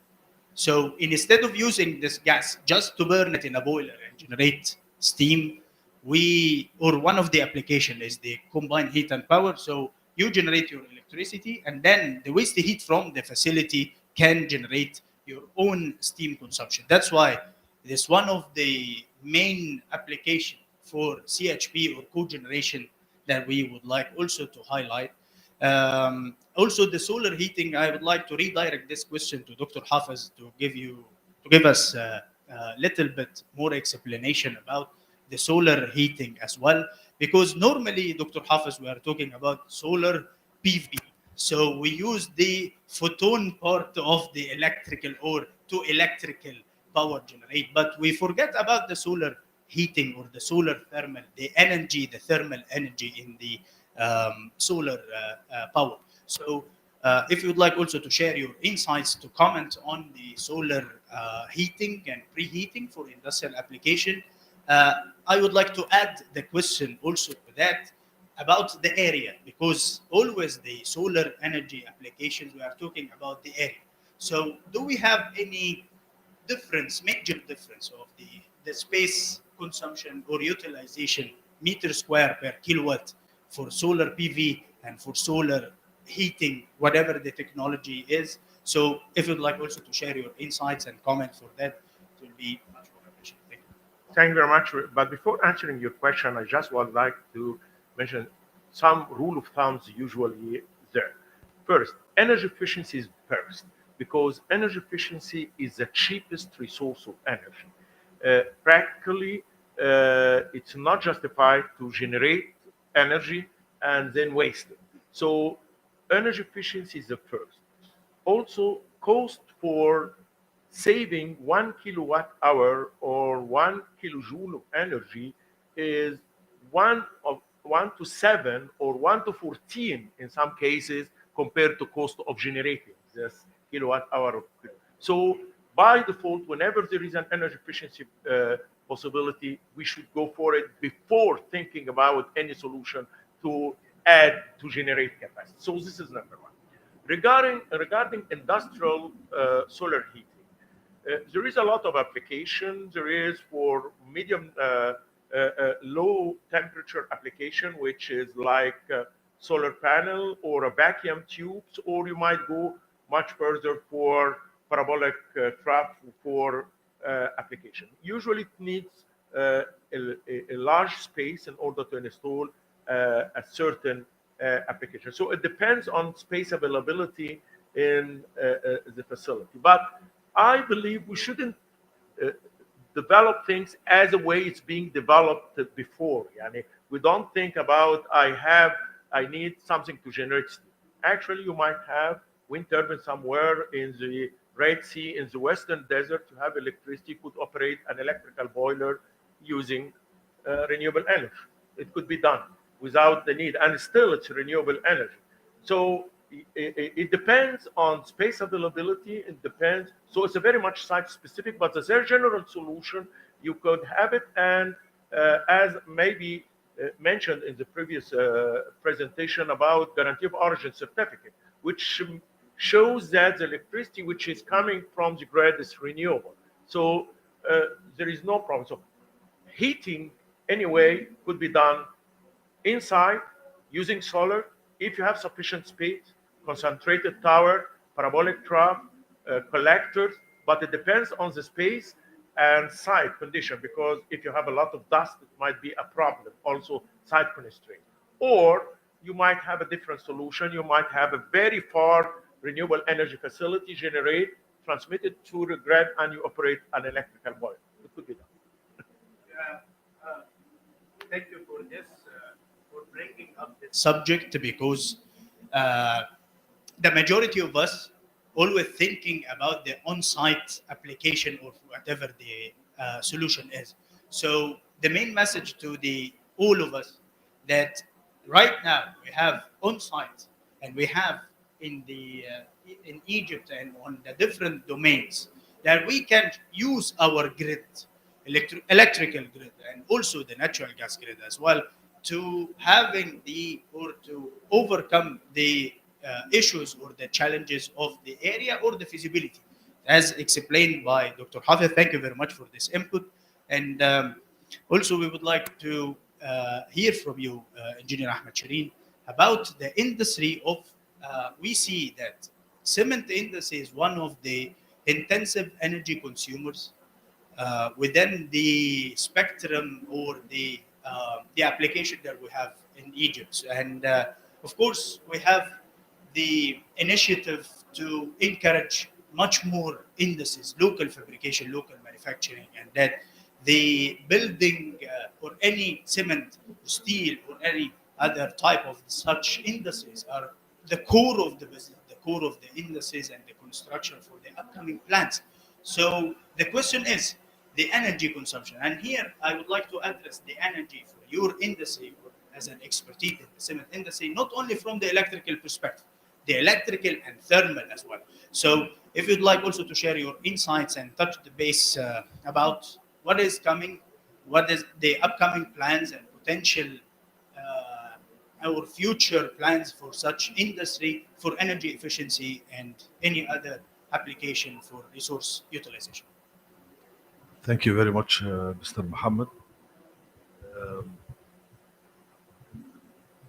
So instead of using this gas just to burn it in a boiler and generate steam, one of the application is the combined heat and power. So you generate your electricity, and then the waste heat from the facility can generate your own steam consumption. That's why this one of the main application for CHP or cogeneration that we would like also to highlight. Also, the solar heating. I would like to redirect this question to Dr. Hafiz to give us a little bit more explanation about the solar heating as well, because normally, Dr. Hafiz, we are talking about solar PV. So we use the photon part of the electrical or to electrical power generate, but we forget about the solar heating or the solar thermal, the energy, the thermal energy in the solar power. So, if you'd like also to share your insights to comment on the solar heating and preheating for industrial application, uh, I would like to add the question also to that about the area, because always the solar energy applications we are talking about the area. So, do we have any major difference of the space consumption or utilization meter square per kilowatt for solar PV and for solar heating, whatever the technology is? So if you'd like also to share your insights and comments for that, it will be much more appreciated. Thank you. Thank you very much. But before answering your question, I just would like to mention some rule of thumbs usually there. First, energy efficiency is first, because energy efficiency is the cheapest resource of energy. Practically, it's not justified to generate energy and then waste it. So, energy efficiency is the first. Also, cost for saving 1 kilowatt hour or 1 kilojoule of energy is 1 to 7 or 1 to 14 in some cases compared to cost of generating this kilowatt hour. So by default, whenever there is an energy efficiency possibility, we should go for it before thinking about any solution to add to generate capacity. So this is number one. Regarding industrial solar heating, there is a lot of application. There is for medium, low temperature application, which is like solar panel or a vacuum tubes, or you might go much further for parabolic trough for application. Usually, it needs a large space in order to install a certain application. So it depends on space availability in the facility. But I believe we shouldn't uh, develop things as a way it's being developed before. Yani we don't think about I need something to generate steam. Actually, you might have wind turbine somewhere in the Red Sea, in the Western Desert, to have electricity, could operate an electrical boiler using renewable energy. It could be done without the need, and still it's renewable energy. So it depends on space availability. It depends. So it's a very much site specific, but as a general solution, you could have it. And as maybe mentioned in the previous presentation about guarantee of origin certificate, which shows that the electricity which is coming from the grid is renewable. So there is no problem. So heating anyway could be done inside using solar if you have sufficient space, concentrated tower, parabolic trough, collectors, but it depends on the space and site condition, because if you have a lot of dust, it might be a problem, also site constraint. Or you might have a different solution. You might have a very far renewable energy facility, generate, transmit it to the grid, and you operate an electrical boiler. It could be done. Uh, Thank you for this, for bringing up this subject, because uh, the majority of us always thinking about the on-site application or whatever the solution is. So the main message to the all of us that right now we have on-site and we have in the in Egypt and on the different domains that we can use our grid, electrical grid, and also the natural gas grid as well, to having the or to overcome the issues or the challenges of the area or the feasibility, as explained by Dr. Hafez. Thank you very much for this input. And also, we would like to hear from you, Engineer Ahmed Shireen, about the industry of. We see that cement industry is one of the intensive energy consumers within the spectrum or the application that we have in Egypt. And of course, we have the initiative to encourage much more industries, local fabrication, local manufacturing, and that the building or any cement, steel, or any other type of such industries are the core of the business, the core of the industries and the construction for the upcoming plants. So the question is the energy consumption. And here I would like to address the energy for your industry as an expertise in the cement industry, not only from the electrical perspective, the electrical and thermal as well. So if you'd like also to share your insights and touch the base about what is coming, what is the upcoming plans and potential our future plans for such industry for energy efficiency and any other application for resource utilization. Thank you very much, Mr. Muhammad.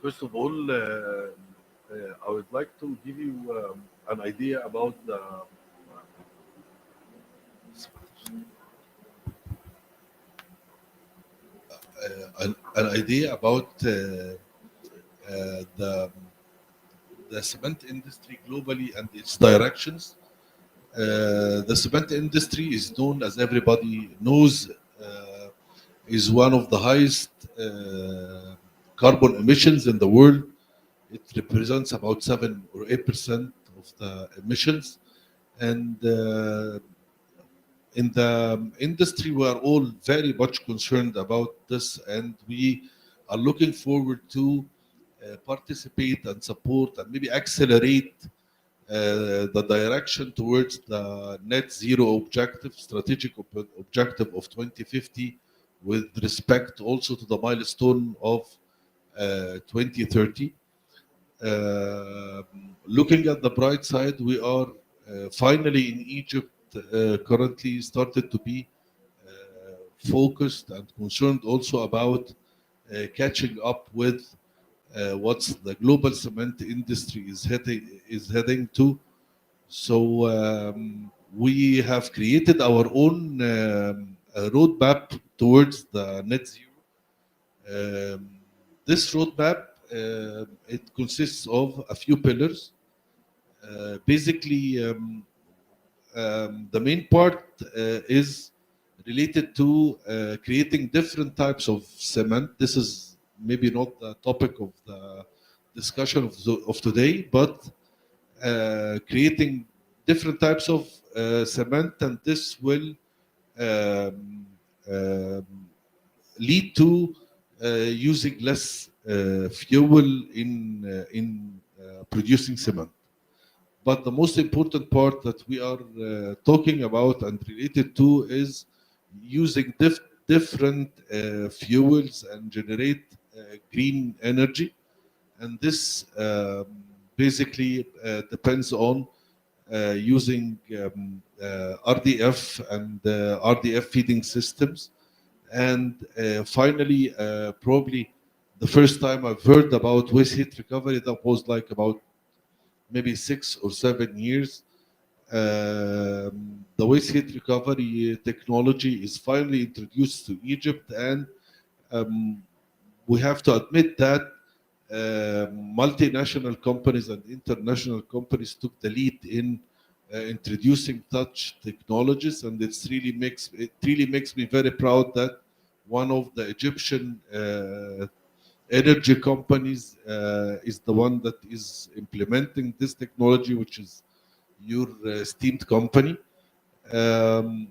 First of all, I would like to give you an idea about an idea about the cement industry globally and its directions. The cement industry is known, as everybody knows, is one of the highest carbon emissions in the world. It represents about 7 or 8% of the emissions. And in the industry, we are all very much concerned about this, and we are looking forward to participate and support and maybe accelerate the direction towards the net zero objective, strategic objective of 2050, with respect also to the milestone of 2030. Looking at the bright side, we are finally in Egypt currently started to be focused and concerned also about catching up with what the global cement industry is heading to. So we have created our own roadmap towards the net zero. This roadmap it consists of a few pillars. Basically, the main part is related to creating different types of cement. This is maybe not the topic of the discussion of today, but creating different types of cement, and this will um, um, lead to using less fuel in producing cement. But the most important part that we are talking about and related to is using different fuels and generate green energy. And this basically depends on using RDF and RDF feeding systems. And finally, probably the first time I've heard about waste heat recovery, that was like about maybe 6 or 7 years. The waste heat recovery technology is finally introduced to Egypt, and we have to admit that multinational companies and international companies took the lead in introducing such technologies, and it really makes me very proud that one of the Egyptian energy companies is the one that is implementing this technology, which is your esteemed company. Um,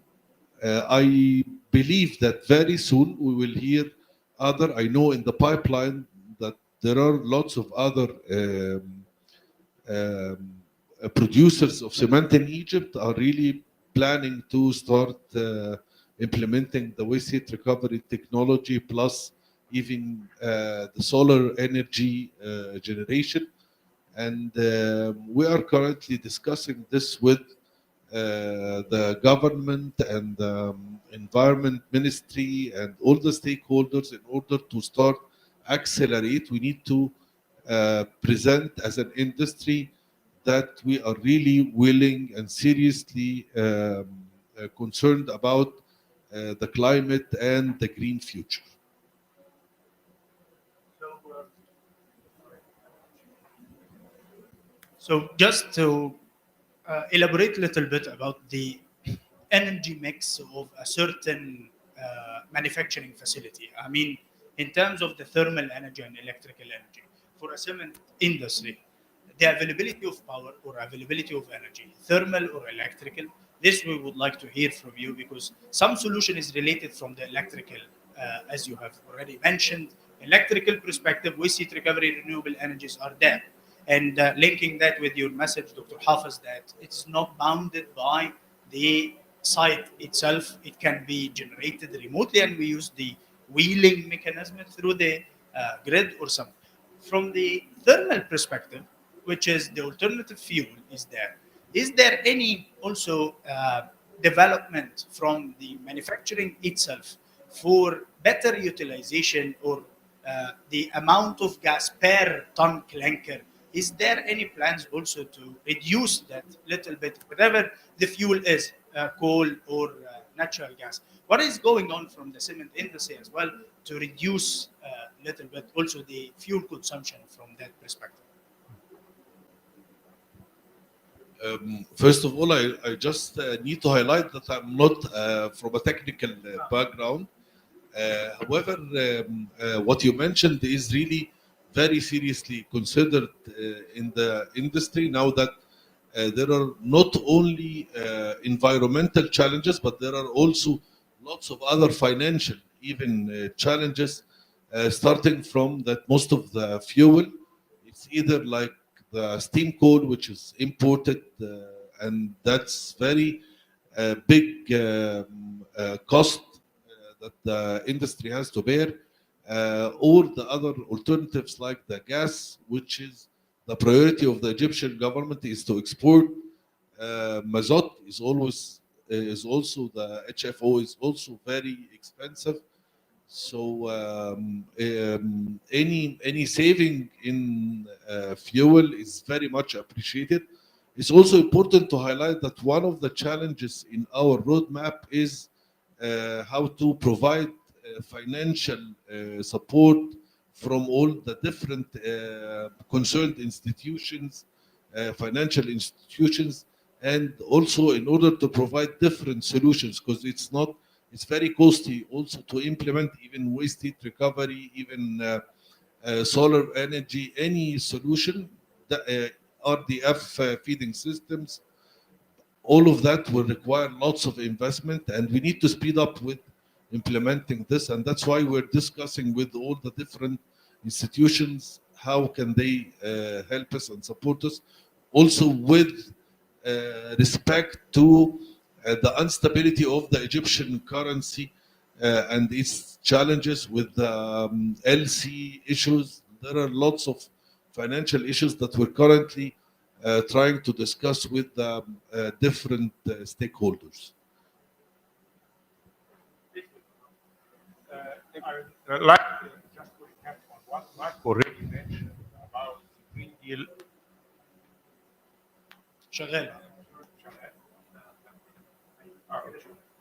I believe that very soon we will hear other. I know in the pipeline that there are lots of other producers of cement in Egypt are really planning to start implementing the waste heat recovery technology, plus even the solar energy generation. And we are currently discussing this with the government and environment ministry and all the stakeholders in order to start accelerate. We need to present as an industry that we are really willing and seriously concerned about the climate and the green future. So just to elaborate a little bit about the energy mix of a certain manufacturing facility. I mean, in terms of the thermal energy and electrical energy, for a cement industry, the availability of power or availability of energy, thermal or electrical, this we would like to hear from you because some solution is related from the electrical, as you have already mentioned. Electrical perspective, waste heat recovery, renewable energies are there. And linking that with your message, Dr. Hafiz, that it's not bounded by the site itself. It can be generated remotely, and we use the wheeling mechanism through the grid or something. From the thermal perspective, which is the alternative fuel, is there? Is there any also development from the manufacturing itself for better utilization or the amount of gas per ton clinker? Is there any plans also to reduce that little bit, whatever the fuel is, coal or natural gas? What is going on from the cement industry as well to reduce a little bit also the fuel consumption from that perspective? First of all, I just need to highlight that I'm not from a technical background. However, what you mentioned is really very seriously considered in the industry now that there are not only environmental challenges, but there are also lots of other financial, even challenges, starting from that most of the fuel, it's either like the steam coal, which is imported, and that's very big cost that the industry has to bear, or the other alternatives like the gas, which is the priority of the Egyptian government is to export. Mazot is also the HFO is also very expensive. So any saving in fuel is very much appreciated. It's also important to highlight that one of the challenges in our roadmap is how to provide financial support from all the different concerned institutions, financial institutions, and also in order to provide different solutions because it's very costly also to implement even waste heat recovery, even solar energy, any solution, RDF feeding systems, all of that will require lots of investment, and we need to speed up with implementing this. And that's why we're discussing with all the different institutions how can they help us and support us, also with respect to the instability of the Egyptian currency and its challenges with the LC issues. There are lots of financial issues that we're currently trying to discuss with the different stakeholders. I'd like just to recap on what Mark already mentioned about the Green Deal. شغال.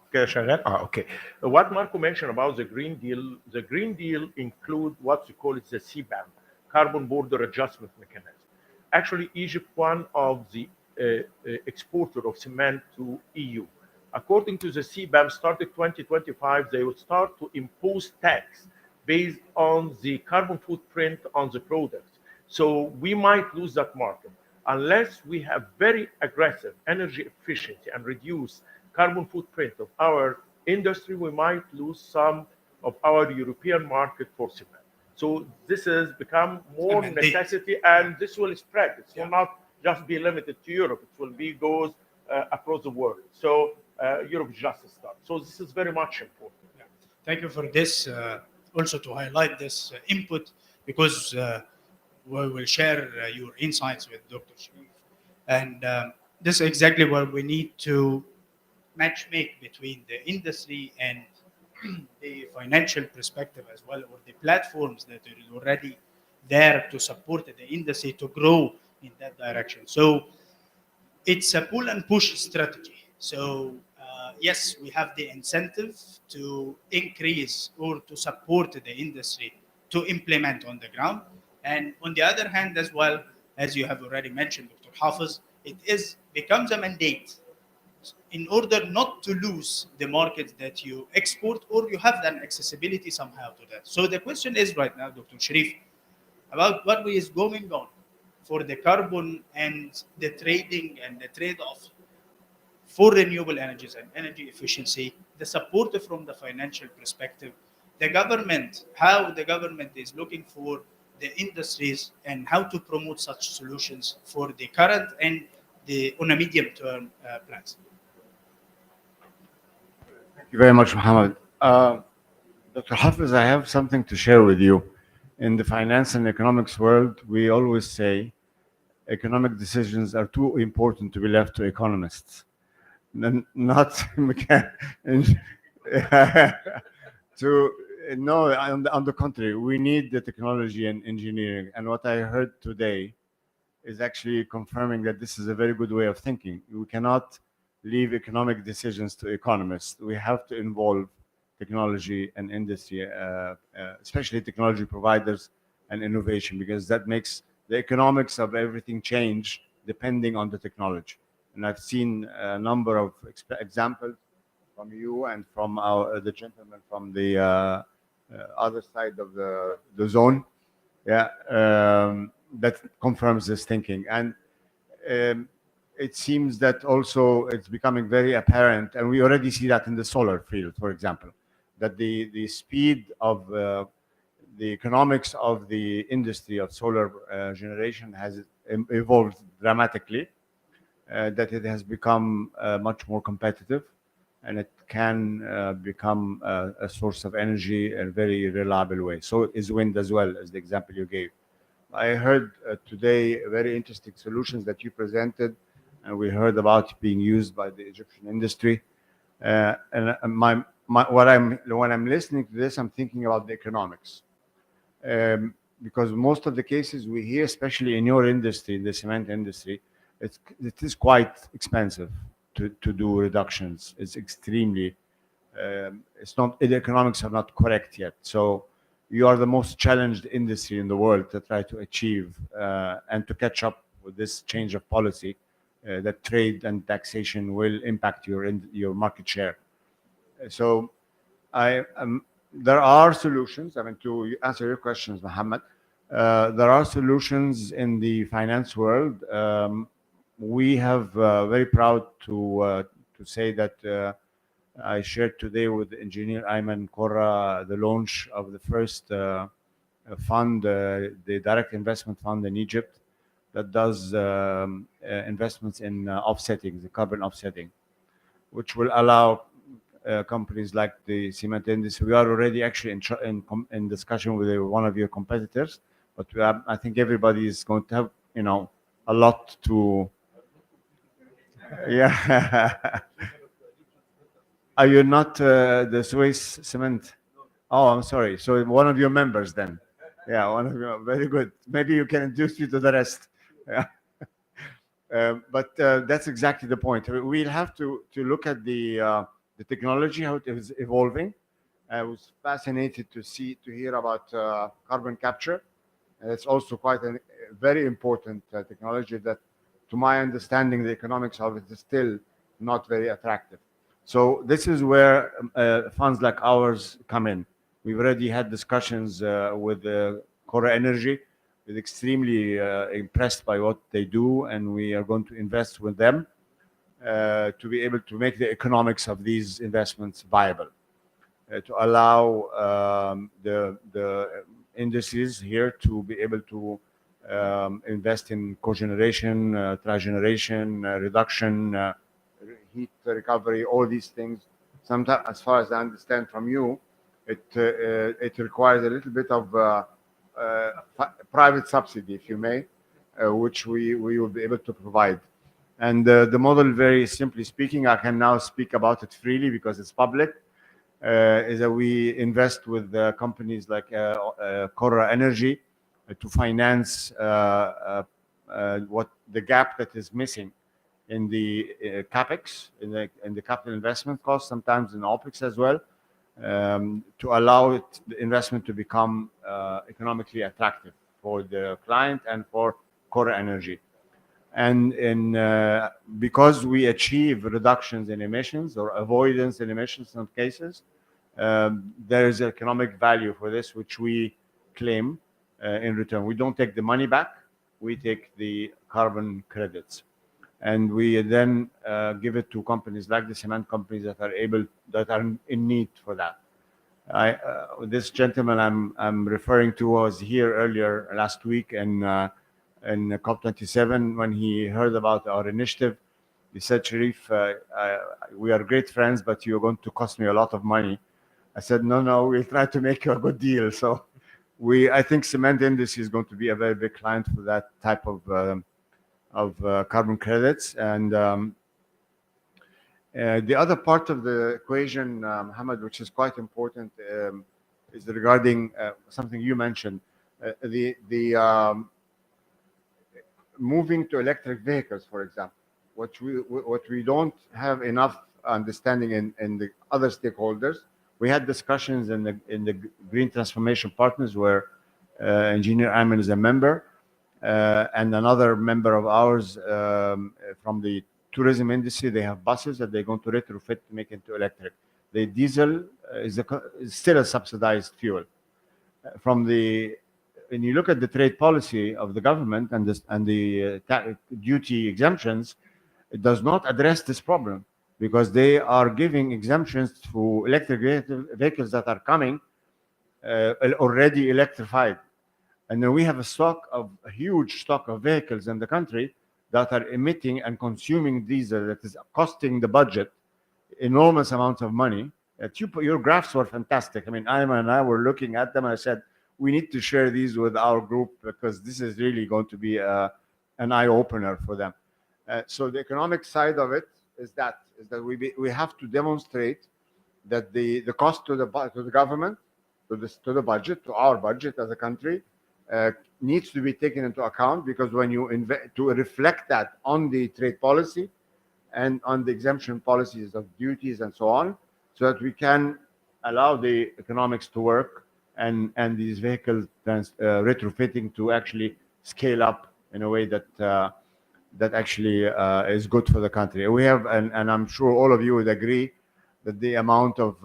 Okay, شغال? Okay. What Marco mentioned about the Green Deal include what we call it the CBAM, carbon border adjustment mechanism. Actually, Egypt one of the exporter of cement to EU. According to the CBAM, started 2025, they will start to impose tax based on the carbon footprint on the products. So we might lose that market unless we have very aggressive energy efficiency and reduce carbon footprint of our industry. We might lose some of our European market for cement. So this has become more necessity, and this will spread. It will not just be limited to Europe. It will be goes across the world. So Europe is just a start. So this is very much important. Yeah. Thank you for this. Also to highlight this input, because we will share your insights with Dr. Sharif. And this is exactly what we need to match make between the industry and the financial perspective as well, or the platforms that are already there to support the industry to grow in that direction. So it's a pull and push strategy. So yes, we have the incentive to increase or to support the industry to implement on the ground, and on the other hand as well, as you have already mentioned, Dr. Hafiz, it is becomes a mandate in order not to lose the markets that you export, or you have an accessibility somehow to that. So the question is right now, Dr. Sharif, about what is going on for the carbon and the trading and the trade-off for renewable energies and energy efficiency, the support from the financial perspective, the government, how the government is looking for the industries and how to promote such solutions for the current and the on a medium term plans. Thank you very much, Mohammed. Dr. Hafiz, I have something to share with you. In the finance and economics world, we always say economic decisions are too important to be left to economists. Not to no, on the contrary, we need the technology and engineering. And what I heard today is actually confirming that this is a very good way of thinking. We cannot leave economic decisions to economists. We have to involve technology and industry, especially technology providers and innovation, because that makes the economics of everything change depending on the technology. And I've seen a number of examples from you and from the gentleman from the other side of the zone, yeah, that confirms this thinking. And it seems that also it's becoming very apparent, and we already see that in the solar field, for example, that the speed of the economics of the industry of solar generation has evolved dramatically, that it has become much more competitive, and it can become a source of energy in a very reliable way. So is wind as well, as the example you gave. I heard today very interesting solutions that you presented, and we heard about being used by the Egyptian industry. And when I'm listening to this, I'm thinking about the economics. Because most of the cases we hear, especially in your industry, the cement industry, it is quite expensive to do reductions. It's extremely, it's not, the economics are not correct yet. So you are the most challenged industry in the world to try to achieve and to catch up with this change of policy that trade and taxation will impact your market share. So there are solutions. I mean, to answer your questions, Mohammed, there are solutions in the finance world. We have very proud to say that I shared today with engineer Ayman Korra the launch of the first fund, the direct investment fund in Egypt that does investments in offsetting, the carbon offsetting, which will allow companies like the cement industry. We are already actually in discussion with one of your competitors, but I think everybody is going to have, a lot to. Yeah. Are you not the Swiss cement? Oh, I'm sorry. So one of your members then. Yeah, one of your, very good. Maybe you can introduce me to the rest. Yeah. But that's exactly the point. We'll have to look at the technology, how it is evolving. I was fascinated to hear about carbon capture And it's also quite a very important technology that, to my understanding, the economics of it is still not very attractive. So this is where funds like ours come in. We've already had discussions with Korra Energy. We're extremely impressed by what they do, and we are going to invest with them to be able to make the economics of these investments viable, to allow the industries here to be able to invest in cogeneration, trigeneration, reduction, heat recovery, all these things. Sometimes, as far as I understand from you, it requires a little bit of private subsidy, if you may, which we will be able to provide. And the model, very simply speaking, I can now speak about it freely because it's public, is that we invest with companies like Korra Energy to finance what the gap that is missing in the capex, in the capital investment cost, sometimes in OpEx as well, to allow the investment to become economically attractive for the client and for Korra Energy. And because we achieve reductions in emissions or avoidance in emissions in some cases, there is economic value for this, which we claim in return. We don't take the money back; we take the carbon credits, and we then give it to companies like the cement companies that are in need for that. This gentleman I'm referring to was here earlier last week in COP27 when he heard about our initiative. He said, Sharif, we are great friends, but you're going to cost me a lot of money. I said, no, we'll try to make you a good deal. So I think cement industry is going to be a very big client for that type of carbon credits. And the other part of the equation, Hamad, which is quite important, is regarding something you mentioned, the moving to electric vehicles, for example. What we don't have enough understanding in the other stakeholders. We had discussions in the Green Transformation Partners where Engineer Ayman is a member, and another member of ours from the tourism industry. They have buses that they're going to retrofit to make into electric. The diesel is still a subsidized fuel. When you look at the trade policy of the government and the duty exemptions, it does not address this problem because they are giving exemptions to electric vehicles that are coming already electrified. And then we have a huge stock of vehicles in the country that are emitting and consuming diesel that is costing the budget enormous amounts of money. Your graphs were fantastic. I mean, Ayman and I were looking at them and I said, we need to share these with our group because this is really going to be an eye-opener for them. So the economic side of it is that we have to demonstrate that the cost to the government, to the budget, to our budget as a country, needs to be taken into account because when you to reflect that on the trade policy and on the exemption policies of duties and so on, so that we can allow the economics to work and these vehicle retrofitting to actually scale up in a way that that actually is good for the country. We have, and I'm sure all of you would agree, that the amount of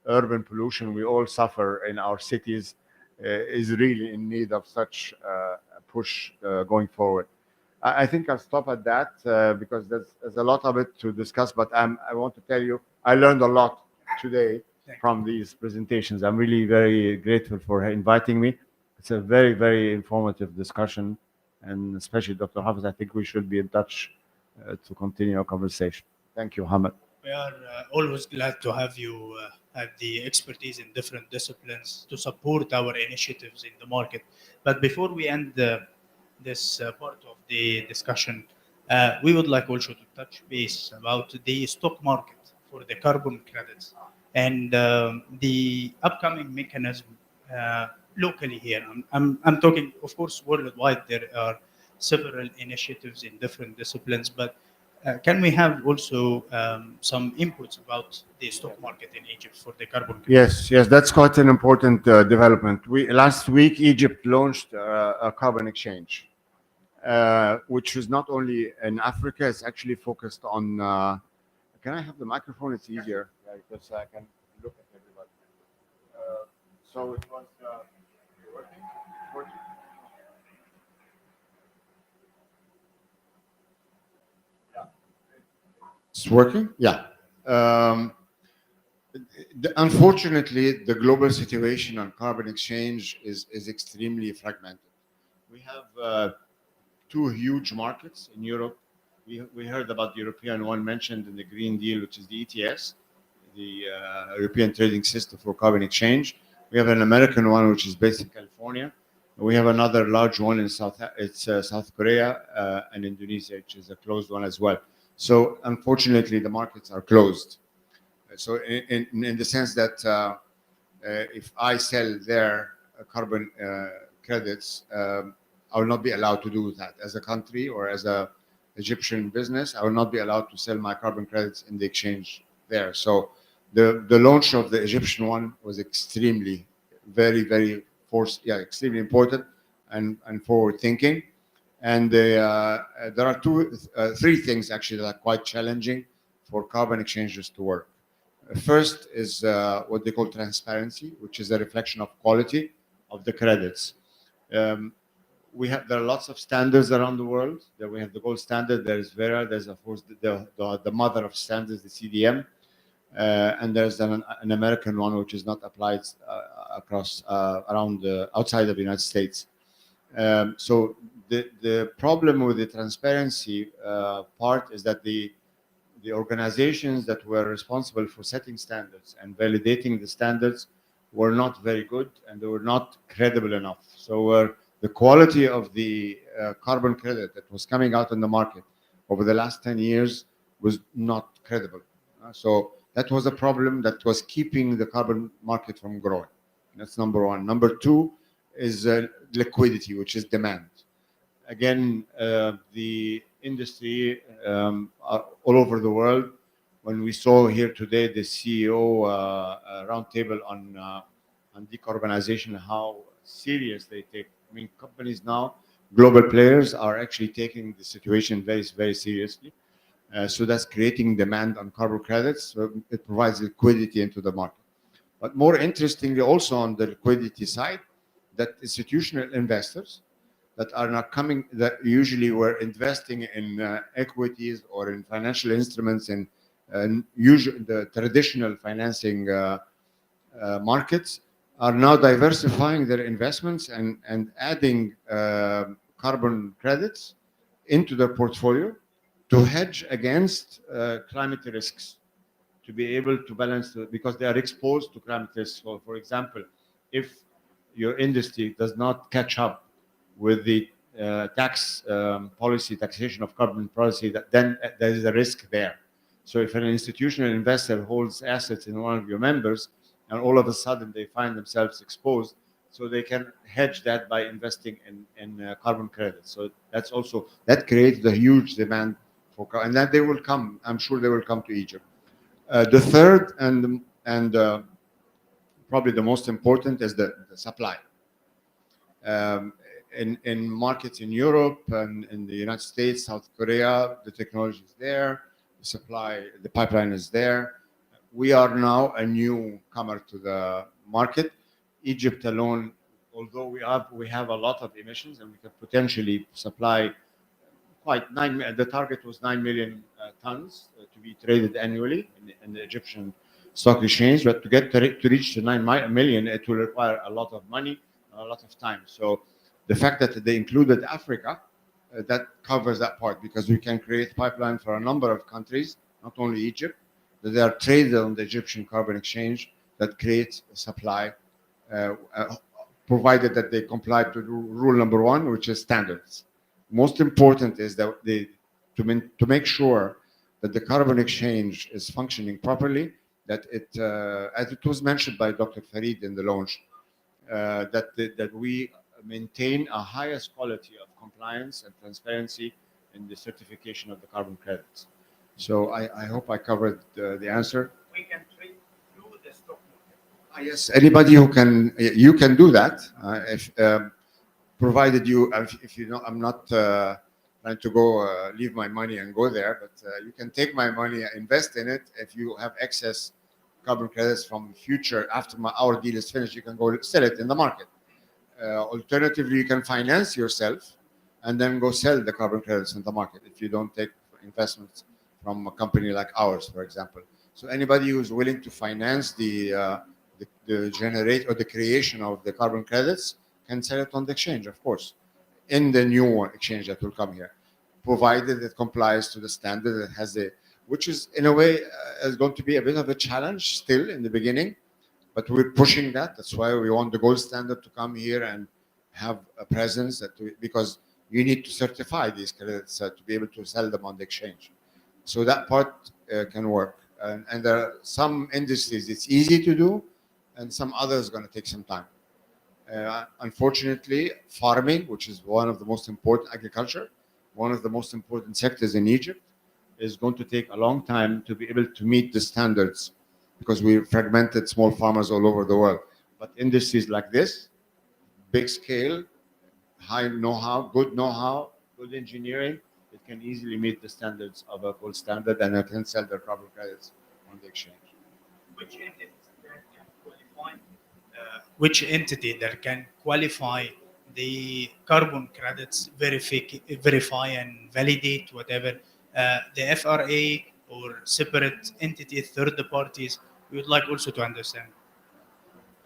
urban pollution we all suffer in our cities is really in need of such a push going forward. I think I'll stop at that because there's a lot of it to discuss, but I want to tell you, I learned a lot today from these presentations. I'm really very grateful for inviting me. It's a very, very informative discussion, and especially Dr. Hafiz, I think we should be in touch to continue our conversation. Thank you, Hamad. We are always glad to have you have the expertise in different disciplines to support our initiatives in the market. But before we end this part of the discussion, we would like also to touch base about the stock market for the carbon credits and the upcoming mechanism locally here. I'm talking, of course, worldwide. There are several initiatives in different disciplines, but Can we have also some inputs about the stock market in Egypt for the carbon credit? Yes, yes, that's quite an important development. Last week Egypt launched a carbon exchange, which is not only in Africa. It's actually focused on. Can I have the microphone? It's easier, because I can look at everybody. So it was working. Working. It's working. Yeah. Um, Unfortunately, the global situation on carbon exchange is extremely fragmented. We have two huge markets in Europe. We heard about the European one mentioned in the Green Deal, which is the ETS, the European Trading System for Carbon Exchange. We have an American one, which is based in California. We have another large one in South Korea and Indonesia, which is a closed one as well. So unfortunately, the markets are closed. So in the sense that if I sell their carbon credits, I will not be allowed to do that as a country or as a Egyptian business. I will not be allowed to sell my carbon credits in the exchange there. So the launch of the Egyptian one was extremely, extremely important and forward thinking. And there are three things actually that are quite challenging for carbon exchanges to work. First is what they call transparency, which is a reflection of quality of the credits. Um, there are lots of standards around the world. There we have the gold standard. There's Vera. There's of course the mother of standards, the CDM, and there's an American one which is not applied across around outside of the United States. So the problem with the transparency part is that the organizations that were responsible for setting standards and validating the standards were not very good, and they were not credible enough. So the quality of the carbon credit that was coming out in the market over the last 10 years was not credible. So that was a problem that was keeping the carbon market from growing. That's number one. Number two is liquidity, which is demand. Again, the industry all over the world. When we saw here today the CEO roundtable on decarbonization, how serious they take. I mean, companies now, global players, are actually taking the situation very, very seriously. So that's creating demand on carbon credits. So it provides liquidity into the market. But more interestingly, also on the liquidity side, that institutional investors that are not coming, that usually were investing in equities or in financial instruments in usually the traditional financing markets, are now diversifying their investments and adding carbon credits into their portfolio to hedge against climate risks, to be able to balance because they are exposed to climate risks. So, for example, if your industry does not catch up with the tax policy, taxation of carbon policy, then there is a risk there. So if an institutional investor holds assets in one of your members, and all of a sudden they find themselves exposed, so they can hedge that by investing in carbon credits. So that creates a huge demand for, and that they will come. I'm sure they will come to Egypt. The third and probably the most important is the supply. In markets in Europe and in the United States, South Korea, the technology is there, the pipeline is there. We are now a newcomer to the market. Egypt alone, although we have a lot of emissions and we can potentially supply the target was 9 million tons to be traded annually in the Egyptian stock exchange. But to reach the 9 million, it will require a lot of money, a lot of time. So the fact that they included Africa, that covers that part, because we can create pipeline for a number of countries, not only Egypt, that they are traded on the Egyptian carbon exchange, that creates supply, provided that they comply to rule number one, which is standards. Most important is that to make sure that the carbon exchange is functioning properly, that as it was mentioned by Dr. Farid in the launch, that we maintain a highest quality of compliance and transparency in the certification of the carbon credits. So I hope I covered the answer. We can trade through the stock market. Yes, anybody who can, you can do that. If provided you, if you know, I'm not trying to go leave my money and go there, but you can take my money, invest in it. If you have excess carbon credits from future after our deal is finished, you can go sell it in the market. Alternatively, you can finance yourself and then go sell the carbon credits in the market if you don't take investments from a company like ours, for example. So anybody who's willing to finance the generate or the creation of the carbon credits can sell it on the exchange, of course, in the new exchange that will come here, provided it complies to the standard that has the, which is in a way is going to be a bit of a challenge still in the beginning, but we're pushing that. That's why we want the gold standard to come here and have a presence because you need to certify these credits to be able to sell them on the exchange. So that part can work. And there are some industries it's easy to do, and some others going to take some time. Unfortunately, farming, which is one of the most important, agriculture, one of the most important sectors in Egypt, is going to take a long time to be able to meet the standards because we fragmented small farmers all over the world. But industries like this, big scale, high know-how, good engineering, it can easily meet the standards of a gold standard and it can sell their carbon credits on the exchange. Which entity that can qualify the carbon credits, verify and validate whatever the FRA or separate entity, third parties? We would like also to understand.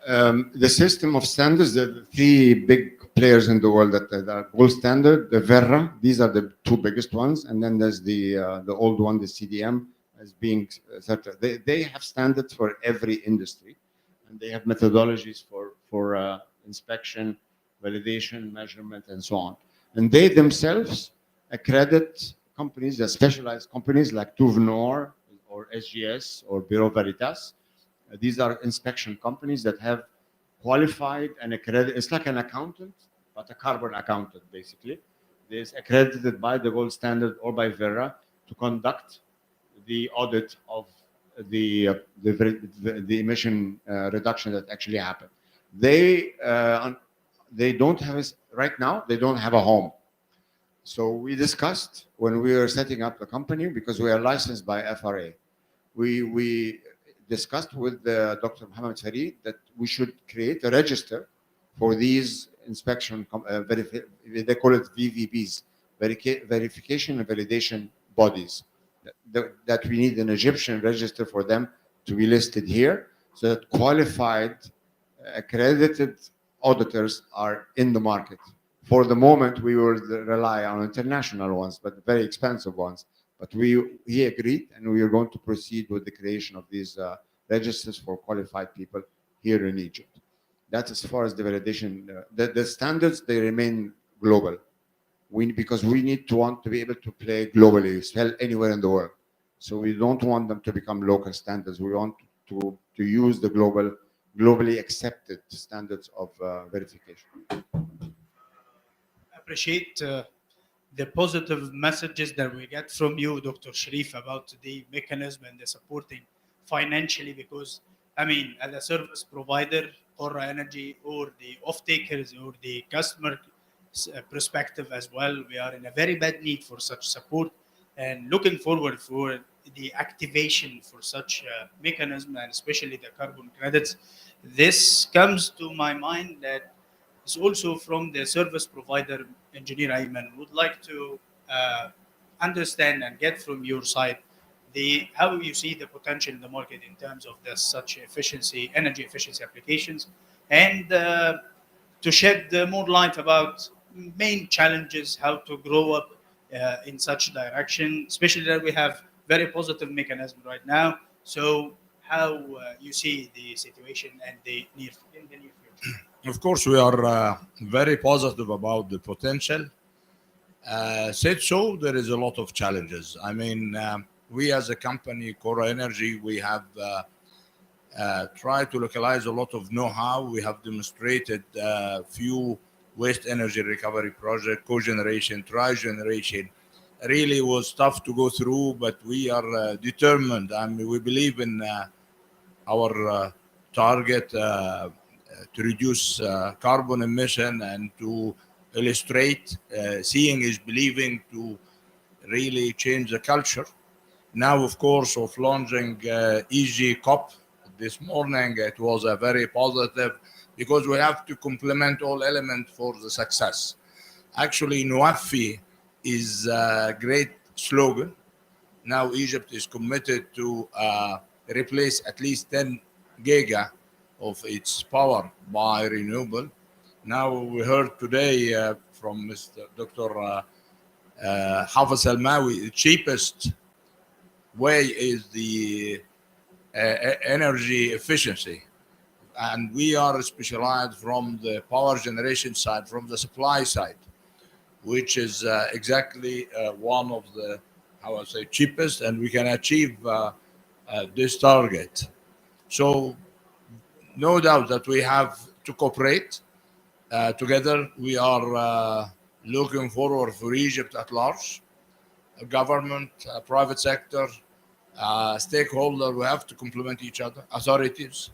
The system of standards, the three big players in the world that are gold standard, the Verra, these are the two biggest ones, and then there's the old one, the CDM, as being etc. They have standards for every industry, and they have methodologies for inspection, validation, measurement, and so on. And they themselves accredit companies, the specialized companies like Tuvnor or SGS or Bureau Veritas. These are inspection companies that have qualified and accredited. It's like an accountant, but a carbon accountant, basically. They're accredited by the gold standard or by Verra to conduct the audit of the emission reduction that actually happened. They don't have right now. They don't have a home. So we discussed when we were setting up the company, because we are licensed by FRA. We discussed with Dr. Mohammed Farid that we should create a register for these inspection, they call it VVBs, verification and validation bodies, that we need an Egyptian register for them to be listed here, so that qualified, accredited auditors are in the market. For the moment, we will rely on international ones, but very expensive ones. But he agreed, and we are going to proceed with the creation of these registers for qualified people here in Egypt. That's as far as the validation. The standards, they remain global. Because we want to be able to play globally, sell anywhere in the world. So we don't want them to become local standards. We want to use the globally accepted standards of verification. Appreciate the positive messages that we get from you, Dr. Sharif, about the mechanism and the supporting financially, because, I mean, as a service provider, Korra Energy, or the off-takers or the customer perspective as well, we are in a very bad need for such support and looking forward for the activation for such a mechanism, and especially the carbon credits. This comes to my mind that it's also from the service provider, Engineer Ayman, would like to understand and get from your side how you see the potential in the market in terms of such energy efficiency applications, and to shed more light about main challenges, how to grow up in such direction, especially that we have very positive mechanism right now. So how you see the situation and in the near future? Of course, we are very positive about the potential. Said so, there is a lot of challenges. I mean, we as a company, Korra Energy, we have tried to localize a lot of know-how. We have demonstrated a few waste energy recovery projects, cogeneration, trigeneration, really was tough to go through, but we are determined. I mean, we believe in our target to reduce carbon emission and to illustrate seeing is believing to really change the culture. Now, of course, of launching EG COP this morning, it was a very positive because we have to complement all elements for the success. Actually, Nuafi is a great slogan. Now Egypt is committed to replace at least 10 giga of its power by renewable. Now we heard today from Mr. Dr. Hafiz Al-Mawi, the cheapest way is the energy efficiency. And we are specialized from the power generation side, from the supply side, which is exactly one of the, how I say, cheapest, and we can achieve this target. So no doubt that we have to cooperate together. We are looking forward for Egypt at large, government, private sector, stakeholder. We have to complement each other, authorities.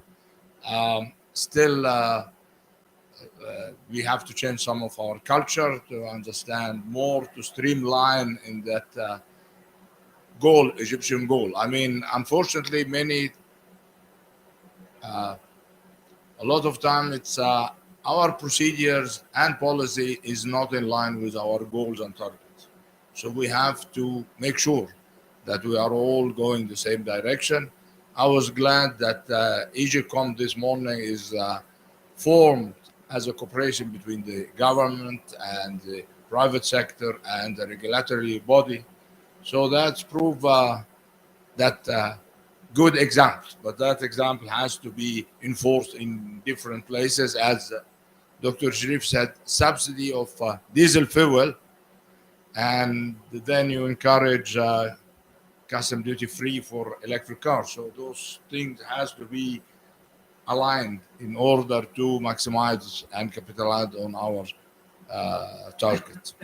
Still, we have to change some of our culture to understand more, to streamline in that goal, Egyptian goal. I mean, unfortunately, a lot of time it's our procedures and policy is not in line with our goals and targets. So we have to make sure that we are all going the same direction. I was glad that EGCOM this morning is formed as a cooperation between the government and the private sector and the regulatory body. So that's proof that good example, but that example has to be enforced in different places. As Dr. Sharif said, subsidy of diesel fuel, and then you encourage custom duty free for electric cars. So those things has to be aligned in order to maximize and capitalize on our target.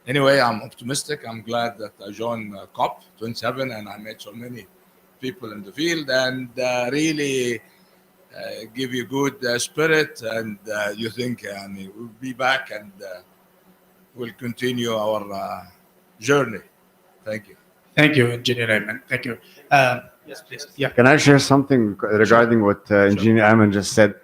Anyway, I'm optimistic. I'm glad that I joined COP 27 and I met so many people in the field and really give you good spirit. And you think we'll be back and we'll continue our journey. Thank you. Thank you, Engineer Ayman. Thank you. Yes, please. Yeah. Can I share something regarding what Engineer Ayman just said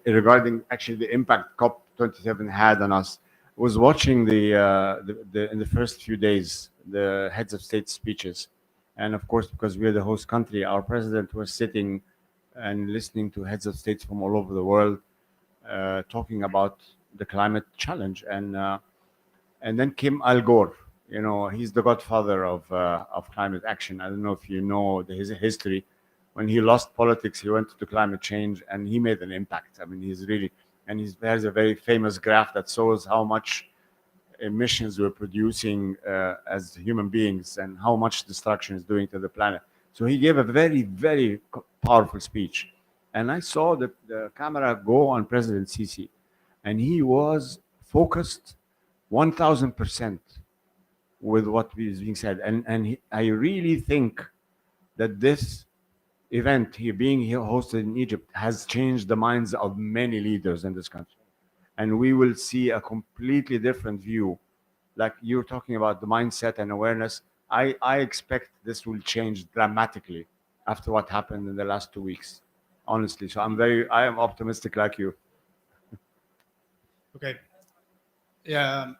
regarding actually the impact COP27 had on us? I was watching in the first few days the heads of state speeches, and of course, because we're the host country, our president was sitting and listening to heads of states from all over the world talking about the climate challenge, and then came Al Gore. You know, he's the godfather of climate action. I don't know if you know his history. When he lost politics, he went to climate change, and he made an impact. I mean, he's really, and he has a very famous graph that shows how much emissions we're producing as human beings and how much destruction is doing to the planet. So he gave a very, very powerful speech, and I saw the camera go on President Sisi, and he was focused 1,000% with what is being said. I really think that this event here being here hosted in Egypt has changed the minds of many leaders in this country. And we will see a completely different view. Like you're talking about the mindset and awareness. I expect this will change dramatically after what happened in the last 2 weeks, honestly. So I am optimistic like you. Okay.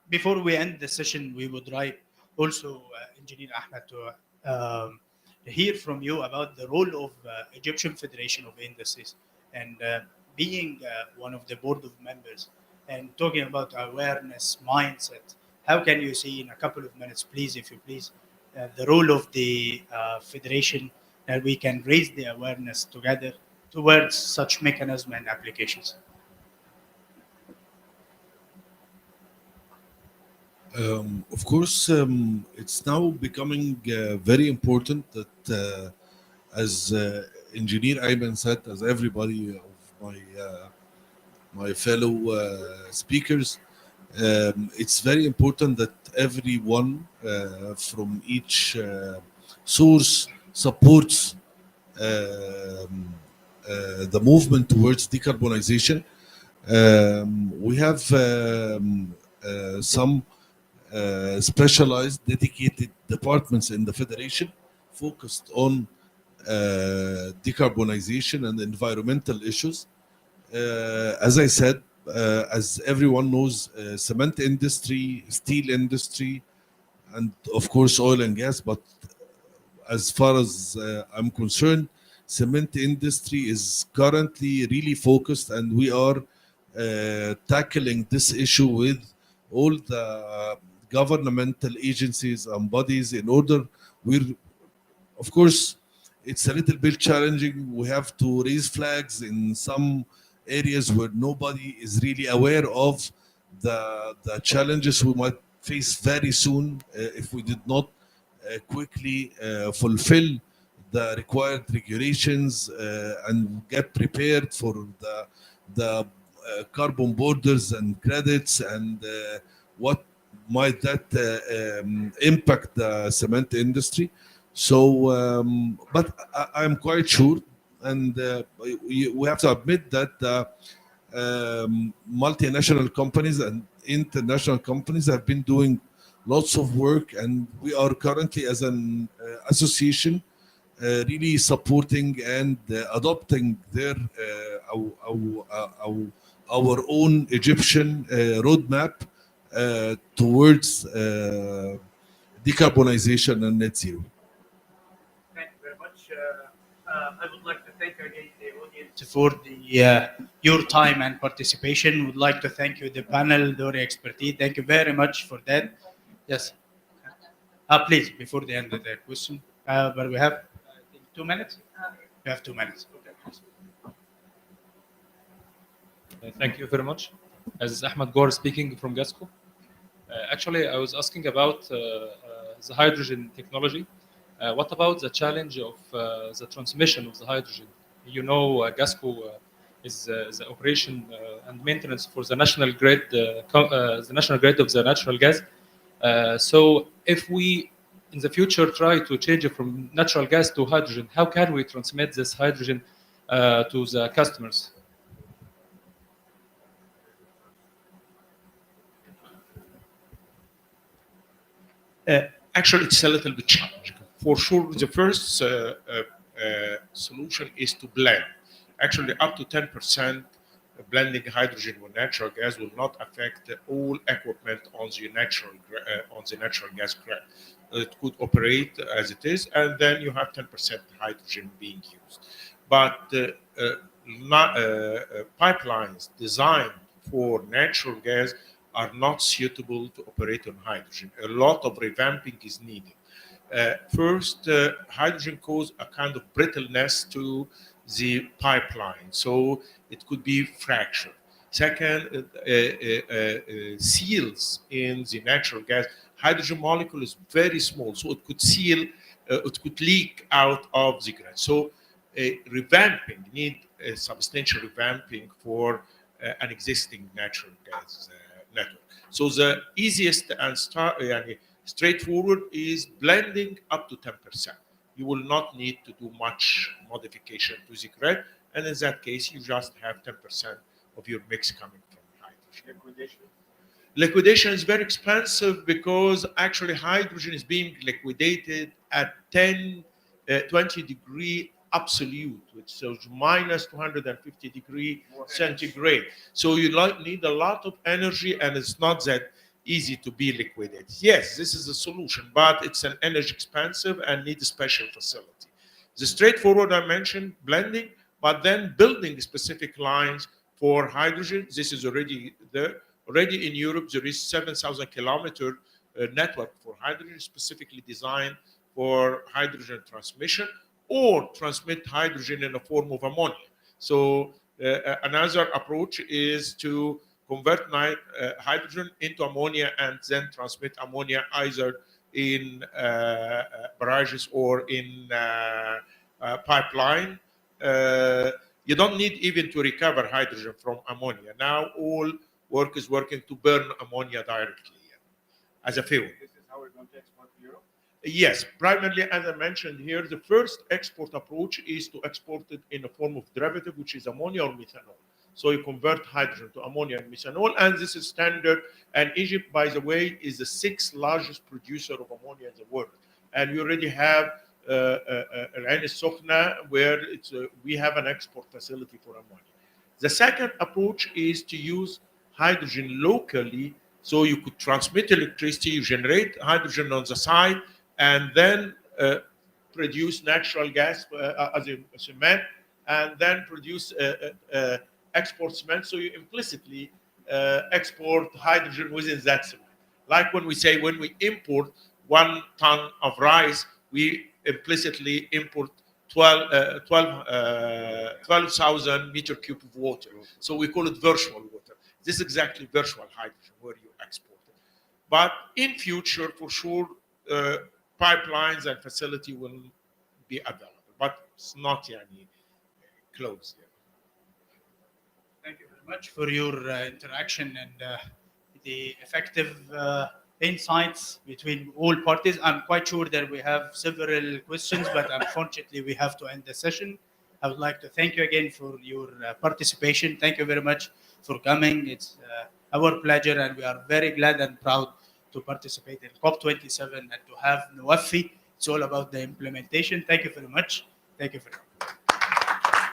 Before we end the session, we would like also Engineer Ahmed to hear from you about the role of Egyptian Federation of Industries and being one of the board of members and talking about awareness mindset. How can you see in a couple of minutes, please, if you please, the role of the federation that we can raise the awareness together towards such mechanism and applications? Of course, it's now becoming very important that, as Engineer Ayman said, as everybody of my fellow speakers, It's very important that everyone from each source supports the movement towards decarbonization. We have some specialized, dedicated departments in the federation focused on decarbonization and environmental issues. As I said, as everyone knows, cement industry, steel industry, and of course oil and gas. But as far as I'm concerned, cement industry is currently really focused, and we are tackling this issue with all the governmental agencies and bodies in order. We're, of course, it's a little bit challenging. We have to raise flags in some areas where nobody is really aware of the challenges we might face very soon if we did not quickly fulfill the required regulations and get prepared for the carbon borders and credits and what might that impact the cement industry. So, but I'm quite sure, and we have to admit that multinational companies and international companies have been doing lots of work, and we are currently, as an association, really supporting and adopting their our own Egyptian roadmap towards decarbonization and net zero. Thank you very much. I would like to thank again the audience for your time and participation. Would like to thank you, the panel, your expertise. Thank you very much for that. Yes. Please, before the end of the question, but we have, I think, 2 minutes. We have 2 minutes. Okay, please. Thank you very much. This is Ahmed Gor speaking from GASCO. Actually, I was asking about the hydrogen technology. What about the challenge of the transmission of the hydrogen? You know, GASCO is the operation and maintenance for the national grid, the national grid of the natural gas. So, if we in the future try to change it from natural gas to hydrogen, how can we transmit this hydrogen to the customers? Actually, it's a little bit challenging. For sure, the first solution is to blend. Actually, up to 10% blending hydrogen with natural gas will not affect all equipment on the natural gas grid. It could operate as it is, and then you have 10% hydrogen being used. But pipelines designed for natural gas are not suitable to operate on hydrogen. A lot of revamping is needed. First, hydrogen causes a kind of brittleness to the pipeline, so it could be fractured. Second, seals in the natural gas. Hydrogen molecule is very small, so it could seal, it could leak out of the grid. So, revamping need a substantial revamping for an existing natural gas network. So the easiest and straightforward is blending up to 10%. You will not need to do much modification to the grid, and in that case, you just have 10% of your mix coming from hydrogen. Liquidation is very expensive because actually hydrogen is being liquidated at 20 degree absolute, which is minus 250 degree centigrade. So you need a lot of energy, and it's not that easy to be liquidated. Yes, this is a solution, but it's an energy expensive and need a special facility. The straightforward I mentioned, blending, but then building specific lines for hydrogen. This is already there. Already in Europe, there is 7,000 kilometer network for hydrogen specifically designed for hydrogen transmission or transmit hydrogen in the form of ammonia. So another approach is to convert hydrogen into ammonia and then transmit ammonia either in barrages or in pipeline. You don't need even to recover hydrogen from ammonia. Now all is working to burn ammonia directly as a fuel. This is how we're going to export to Europe. Yes, primarily, as I mentioned here, the first export approach is to export it in a form of derivative, which is ammonia or methanol. So you convert hydrogen to ammonia and methanol, and this is standard. And Egypt, by the way, is the sixth largest producer of ammonia in the world. And we already have Ain Sokhna, where we have an export facility for ammonia. The second approach is to use hydrogen locally, so you could transmit electricity, you generate hydrogen on the side, and then produce natural gas as a cement, and then produce export cement. So you implicitly export hydrogen within that cement. Like when we say when we import 1 ton of rice, we implicitly import 12,000 meter cube of water. So we call it virtual water. This is exactly virtual hydrogen where you export it. But in future, for sure, pipelines and facility will be available, but it's not closed yet. Thank you very much for your interaction and the effective insights between all parties. I'm quite sure that we have several questions, but unfortunately we have to end the session. I would like to thank you again for your participation. Thank you very much for coming. It's our pleasure, and we are very glad and proud to participate in COP27 and to have Nuwafi. It's all about the implementation. Thank you very much. Thank you very much.